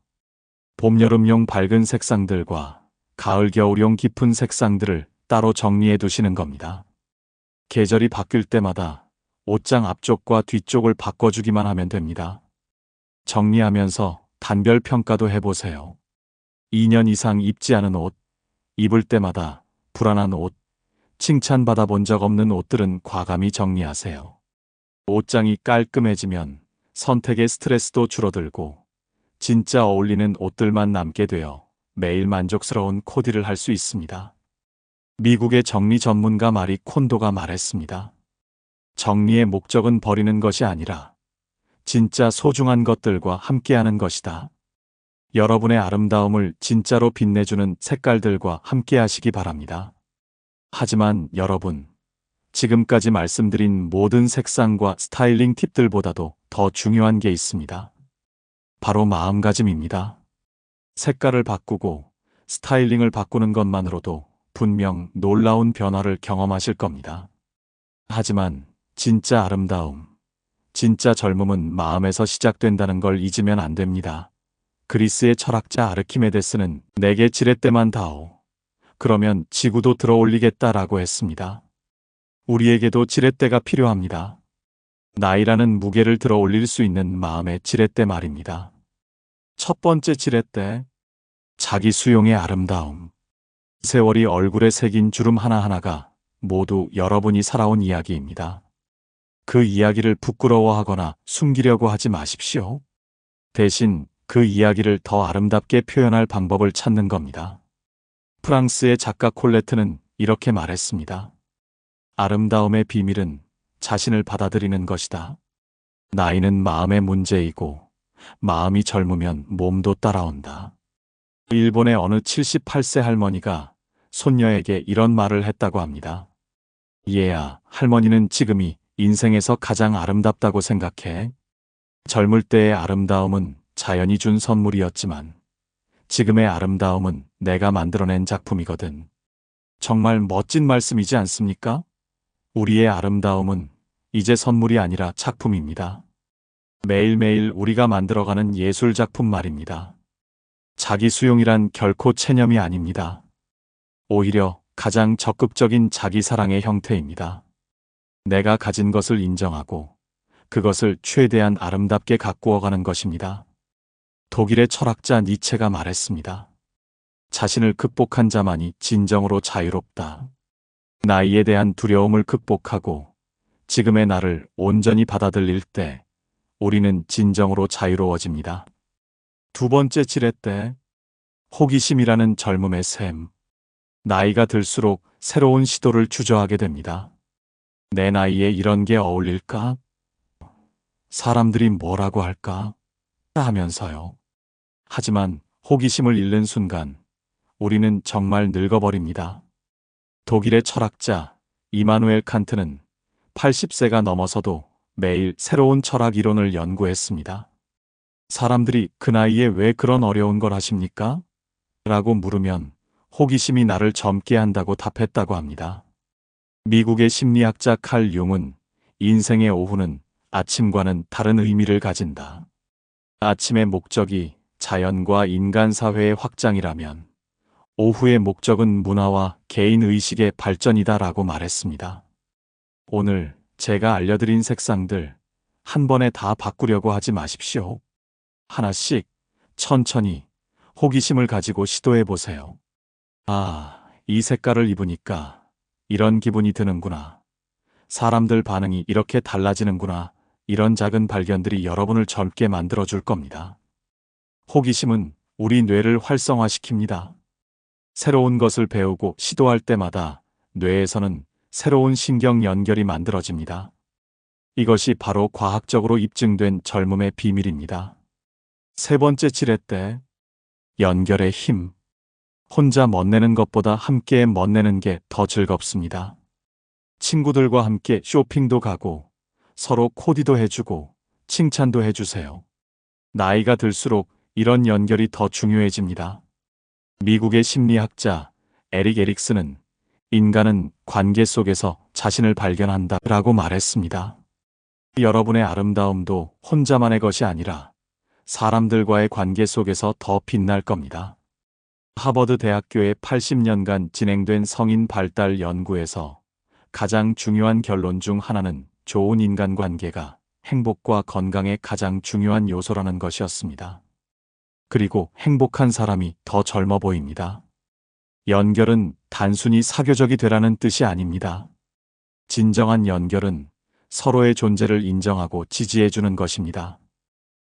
봄, 여름용 밝은 색상들과 가을, 겨울용 깊은 색상들을 따로 정리해 두시는 겁니다. 계절이 바뀔 때마다 옷장 앞쪽과 뒤쪽을 바꿔주기만 하면 됩니다. 정리하면서 단별 평가도 해보세요. 2년 이상 입지 않은 옷, 입을 때마다 불안한 옷, 칭찬받아 본 적 없는 옷들은 과감히 정리하세요. 옷장이 깔끔해지면 선택의 스트레스도 줄어들고 진짜 어울리는 옷들만 남게 되어 매일 만족스러운 코디를 할 수 있습니다. 미국의 정리 전문가 마리 콘도가 말했습니다. 정리의 목적은 버리는 것이 아니라 진짜 소중한 것들과 함께하는 것이다. 여러분의 아름다움을 진짜로 빛내주는 색깔들과 함께 하시기 바랍니다. 하지만 여러분, 지금까지 말씀드린 모든 색상과 스타일링 팁들보다도 더 중요한 게 있습니다. 바로 마음가짐입니다. 색깔을 바꾸고 스타일링을 바꾸는 것만으로도 분명 놀라운 변화를 경험하실 겁니다. 하지만 진짜 아름다움, 진짜 젊음은 마음에서 시작된다는 걸 잊으면 안 됩니다. 그리스의 철학자 아르키메데스는 내게 지렛대만 다오. 그러면 지구도 들어올리겠다라고 했습니다. 우리에게도 지렛대가 필요합니다. 나이라는 무게를 들어올릴 수 있는 마음의 지렛대 말입니다. 첫 번째 지렛대, 자기 수용의 아름다움. 세월이 얼굴에 새긴 주름 하나하나가 모두 여러분이 살아온 이야기입니다. 그 이야기를 부끄러워하거나 숨기려고 하지 마십시오. 대신 그 이야기를 더 아름답게 표현할 방법을 찾는 겁니다. 프랑스의 작가 콜레트는 이렇게 말했습니다. 아름다움의 비밀은 자신을 받아들이는 것이다. 나이는 마음의 문제이고 마음이 젊으면 몸도 따라온다. 일본의 어느 78세 할머니가 손녀에게 이런 말을 했다고 합니다. 얘야, 할머니는 지금이 인생에서 가장 아름답다고 생각해. 젊을 때의 아름다움은 자연이 준 선물이었지만 지금의 아름다움은 내가 만들어낸 작품이거든. 정말 멋진 말씀이지 않습니까? 우리의 아름다움은 이제 선물이 아니라 작품입니다. 매일매일 우리가 만들어가는 예술작품 말입니다. 자기 수용이란 결코 체념이 아닙니다. 오히려 가장 적극적인 자기 사랑의 형태입니다. 내가 가진 것을 인정하고 그것을 최대한 아름답게 가꾸어가는 것입니다. 독일의 철학자 니체가 말했습니다. 자신을 극복한 자만이 진정으로 자유롭다. 나이에 대한 두려움을 극복하고 지금의 나를 온전히 받아들일 때 우리는 진정으로 자유로워집니다. 두 번째 지뢰 때 호기심이라는 젊음의 샘. 나이가 들수록 새로운 시도를 주저하게 됩니다. 내 나이에 이런 게 어울릴까? 사람들이 뭐라고 할까? 하면서요. 하지만 호기심을 잃는 순간 우리는 정말 늙어버립니다. 독일의 철학자 이마누엘 칸트는 80세가 넘어서도 매일 새로운 철학 이론을 연구했습니다. 사람들이 그 나이에 왜 그런 어려운 걸 하십니까? 라고 물으면 호기심이 나를 젊게 한다고 답했다고 합니다. 미국의 심리학자 칼 융은 인생의 오후는 아침과는 다른 의미를 가진다. 아침의 목적이 자연과 인간 사회의 확장이라면 오후의 목적은 문화와 개인 의식의 발전이다라고 말했습니다. 오늘 제가 알려드린 색상들 한 번에 다 바꾸려고 하지 마십시오. 하나씩 천천히 호기심을 가지고 시도해 보세요. 아, 이 색깔을 입으니까 이런 기분이 드는구나. 사람들 반응이 이렇게 달라지는구나. 이런 작은 발견들이 여러분을 젊게 만들어줄 겁니다. 호기심은 우리 뇌를 활성화시킵니다. 새로운 것을 배우고 시도할 때마다 뇌에서는 새로운 신경 연결이 만들어집니다. 이것이 바로 과학적으로 입증된 젊음의 비밀입니다. 세 번째 지뢰 때 연결의 힘. 혼자 멋내는 것보다 함께 멋내는 게 더 즐겁습니다. 친구들과 함께 쇼핑도 가고 서로 코디도 해주고 칭찬도 해주세요. 나이가 들수록 이런 연결이 더 중요해집니다. 미국의 심리학자 에릭 에릭슨은 인간은 관계 속에서 자신을 발견한다 라고 말했습니다. 여러분의 아름다움도 혼자만의 것이 아니라 사람들과의 관계 속에서 더 빛날 겁니다. 하버드 대학교의 80년간 진행된 성인 발달 연구에서 가장 중요한 결론 중 하나는 좋은 인간관계가 행복과 건강의 가장 중요한 요소라는 것이었습니다. 그리고 행복한 사람이 더 젊어 보입니다. 연결은 단순히 사교적이 되라는 뜻이 아닙니다. 진정한 연결은 서로의 존재를 인정하고 지지해주는 것입니다.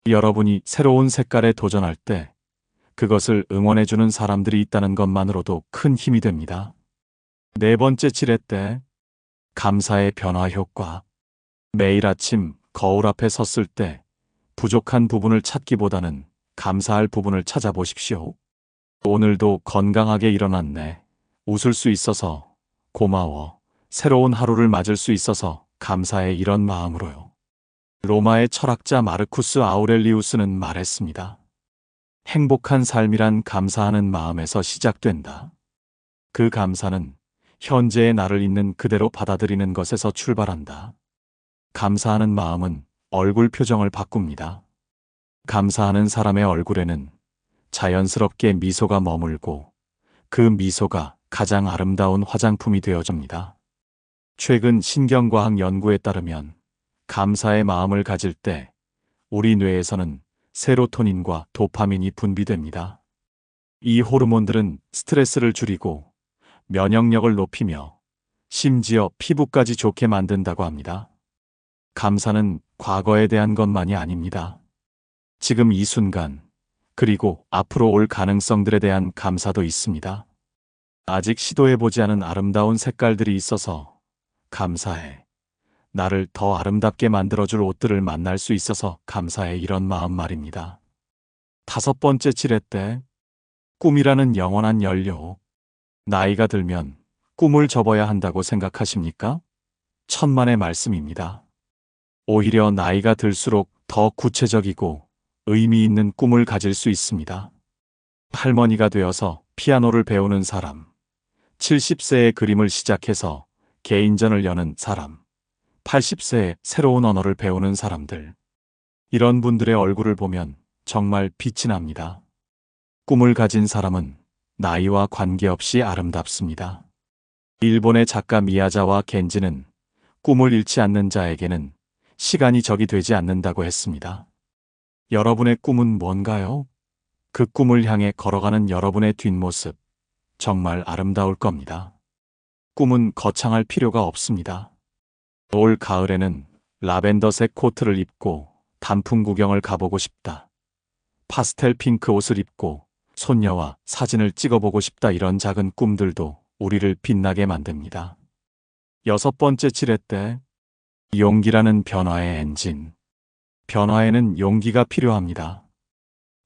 여러분이 새로운 색깔에 도전할 때 그것을 응원해주는 사람들이 있다는 것만으로도 큰 힘이 됩니다. 네 번째 지뢰 때 감사의 변화 효과. 매일 아침 거울 앞에 섰을 때 부족한 부분을 찾기보다는 감사할 부분을 찾아보십시오. 오늘도 건강하게 일어났네. 웃을 수 있어서 고마워. 새로운 하루를 맞을 수 있어서 감사해. 이런 마음으로요. 로마의 철학자 마르쿠스 아우렐리우스는 말했습니다. 행복한 삶이란 감사하는 마음에서 시작된다. 그 감사는 현재의 나를 있는 그대로 받아들이는 것에서 출발한다. 감사하는 마음은 얼굴 표정을 바꿉니다. 감사하는 사람의 얼굴에는 자연스럽게 미소가 머물고 그 미소가 가장 아름다운 화장품이 되어줍니다. 최근 신경과학 연구에 따르면 감사의 마음을 가질 때 우리 뇌에서는 세로토닌과 도파민이 분비됩니다. 이 호르몬들은 스트레스를 줄이고 면역력을 높이며 심지어 피부까지 좋게 만든다고 합니다. 감사는 과거에 대한 것만이 아닙니다. 지금 이 순간, 그리고 앞으로 올 가능성들에 대한 감사도 있습니다. 아직 시도해보지 않은 아름다운 색깔들이 있어서 감사해. 나를 더 아름답게 만들어줄 옷들을 만날 수 있어서 감사해. 이런 마음 말입니다. 5번째 지렛대. 꿈이라는 영원한 연료. 나이가 들면 꿈을 접어야 한다고 생각하십니까? 천만의 말씀입니다. 오히려 나이가 들수록 더 구체적이고 의미 있는 꿈을 가질 수 있습니다. 할머니가 되어서 피아노를 배우는 사람, 70세에 그림을 시작해서 개인전을 여는 사람, 80세에 새로운 언어를 배우는 사람들. 이런 분들의 얼굴을 보면 정말 빛이 납니다. 꿈을 가진 사람은 나이와 관계없이 아름답습니다. 일본의 작가 미야자와 겐지는 꿈을 잃지 않는 자에게는 시간이 적이 되지 않는다고 했습니다. 여러분의 꿈은 뭔가요? 그 꿈을 향해 걸어가는 여러분의 뒷모습, 정말 아름다울 겁니다. 꿈은 거창할 필요가 없습니다. 올 가을에는 라벤더색 코트를 입고 단풍 구경을 가보고 싶다. 파스텔 핑크 옷을 입고 손녀와 사진을 찍어보고 싶다. 이런 작은 꿈들도 우리를 빛나게 만듭니다. 6번째 지렛대. 용기라는 변화의 엔진. 변화에는 용기가 필요합니다.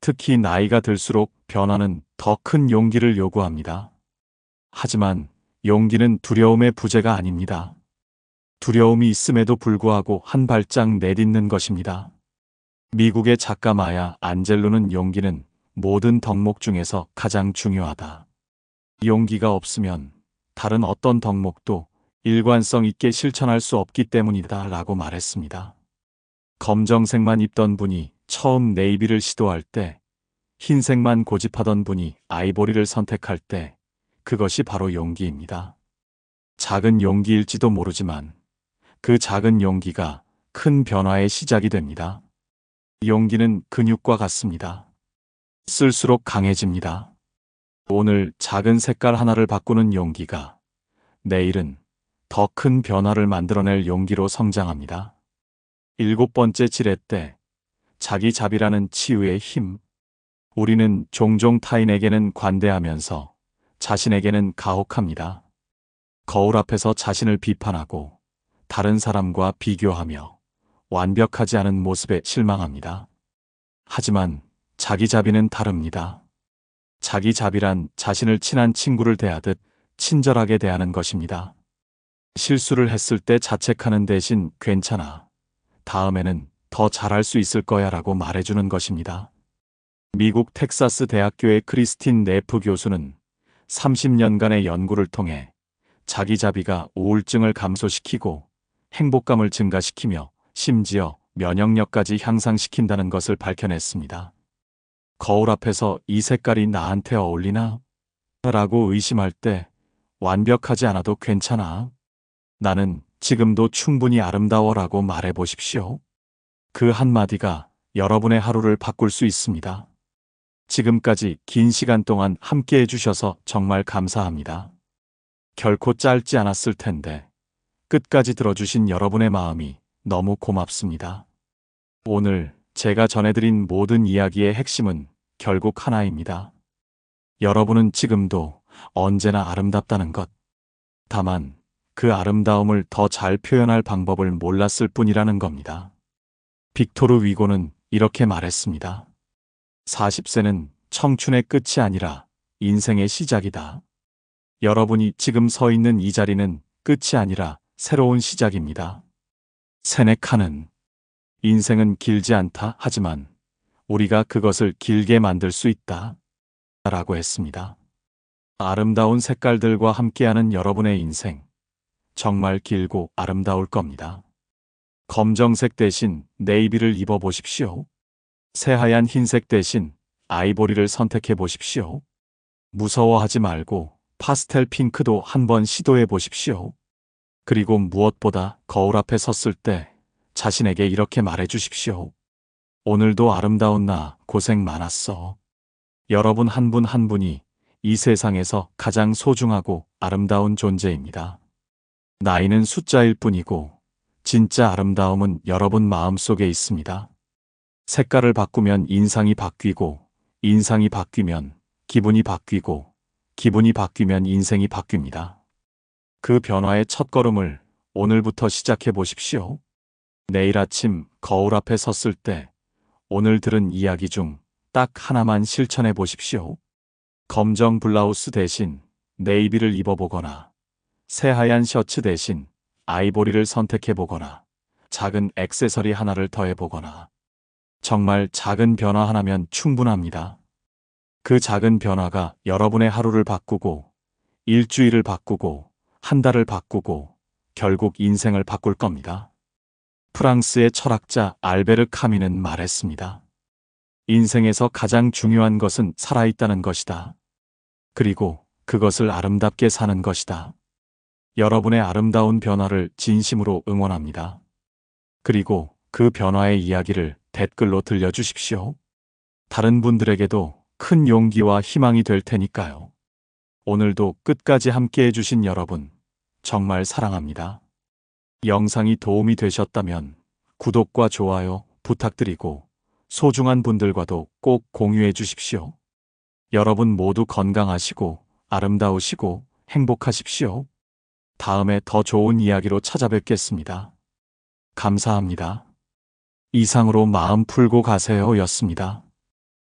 특히 나이가 들수록 변화는 더 큰 용기를 요구합니다. 하지만 용기는 두려움의 부재가 아닙니다. 두려움이 있음에도 불구하고 한 발짝 내딛는 것입니다. 미국의 작가 마야 안젤루는 용기는 모든 덕목 중에서 가장 중요하다. 용기가 없으면 다른 어떤 덕목도 일관성 있게 실천할 수 없기 때문이다 라고 말했습니다. 검정색만 입던 분이 처음 네이비를 시도할 때, 흰색만 고집하던 분이 아이보리를 선택할 때, 그것이 바로 용기입니다. 작은 용기일지도 모르지만 그 작은 용기가 큰 변화의 시작이 됩니다. 용기는 근육과 같습니다. 쓸수록 강해집니다. 오늘 작은 색깔 하나를 바꾸는 용기가 내일은 더 큰 변화를 만들어낼 용기로 성장합니다. 7번째 지렛대. 자기자비라는 치유의 힘. 우리는 종종 타인에게는 관대하면서 자신에게는 가혹합니다. 거울 앞에서 자신을 비판하고 다른 사람과 비교하며 완벽하지 않은 모습에 실망합니다. 하지만 자기자비는 다릅니다. 자기자비란 자신을 친한 친구를 대하듯 친절하게 대하는 것입니다. 실수를 했을 때 자책하는 대신 괜찮아. 다음에는 더 잘할 수 있을 거야 라고 말해주는 것입니다. 미국 텍사스 대학교의 크리스틴 네프 교수는 30년간의 연구를 통해 자기자비가 우울증을 감소시키고 행복감을 증가시키며 심지어 면역력까지 향상시킨다는 것을 밝혀냈습니다. 거울 앞에서 이 색깔이 나한테 어울리나? 라고 의심할 때 완벽하지 않아도 괜찮아. 나는 지금도 충분히 아름다워 라고 말해보십시오. 그 한마디가 여러분의 하루를 바꿀 수 있습니다. 지금까지 긴 시간 동안 함께 해주셔서 정말 감사합니다. 결코 짧지 않았을 텐데 끝까지 들어주신 여러분의 마음이 너무 고맙습니다. 오늘 제가 전해드린 모든 이야기의 핵심은 결국 하나입니다. 여러분은 지금도 언제나 아름답다는 것. 다만 그 아름다움을 더 잘 표현할 방법을 몰랐을 뿐이라는 겁니다. 빅토르 위고는 이렇게 말했습니다. 40세는 청춘의 끝이 아니라 인생의 시작이다. 여러분이 지금 서 있는 이 자리는 끝이 아니라 새로운 시작입니다. 세네카는 인생은 길지 않다 하지만 우리가 그것을 길게 만들 수 있다 라고 했습니다. 아름다운 색깔들과 함께하는 여러분의 인생, 정말 길고 아름다울 겁니다. 검정색 대신 네이비를 입어보십시오. 새하얀 흰색 대신 아이보리를 선택해 보십시오. 무서워하지 말고 파스텔 핑크도 한번 시도해 보십시오. 그리고 무엇보다 거울 앞에 섰을 때 자신에게 이렇게 말해 주십시오. 오늘도 아름다운 나 고생 많았어. 여러분 한 분 한 분이 이 세상에서 가장 소중하고 아름다운 존재입니다. 나이는 숫자일 뿐이고 진짜 아름다움은 여러분 마음속에 있습니다. 색깔을 바꾸면 인상이 바뀌고 인상이 바뀌면 기분이 바뀌고 기분이 바뀌면 인생이 바뀝니다. 그 변화의 첫걸음을 오늘부터 시작해 보십시오. 내일 아침 거울 앞에 섰을 때 오늘 들은 이야기 중 딱 하나만 실천해 보십시오. 검정 블라우스 대신 네이비를 입어보거나 새하얀 셔츠 대신 아이보리를 선택해보거나 작은 액세서리 하나를 더해보거나 정말 작은 변화 하나면 충분합니다. 그 작은 변화가 여러분의 하루를 바꾸고 일주일을 바꾸고 한 달을 바꾸고 결국 인생을 바꿀 겁니다. 프랑스의 철학자 알베르 카뮈는 말했습니다. 인생에서 가장 중요한 것은 살아있다는 것이다. 그리고 그것을 아름답게 사는 것이다. 여러분의 아름다운 변화를 진심으로 응원합니다. 그리고 그 변화의 이야기를 댓글로 들려주십시오. 다른 분들에게도 큰 용기와 희망이 될 테니까요. 오늘도 끝까지 함께 해주신 여러분, 정말 사랑합니다. 영상이 도움이 되셨다면 구독과 좋아요 부탁드리고 소중한 분들과도 꼭 공유해 주십시오. 여러분 모두 건강하시고 아름다우시고 행복하십시오. 다음에 더 좋은 이야기로 찾아뵙겠습니다. 감사합니다. 이상으로 마음 풀고 가세요 였습니다.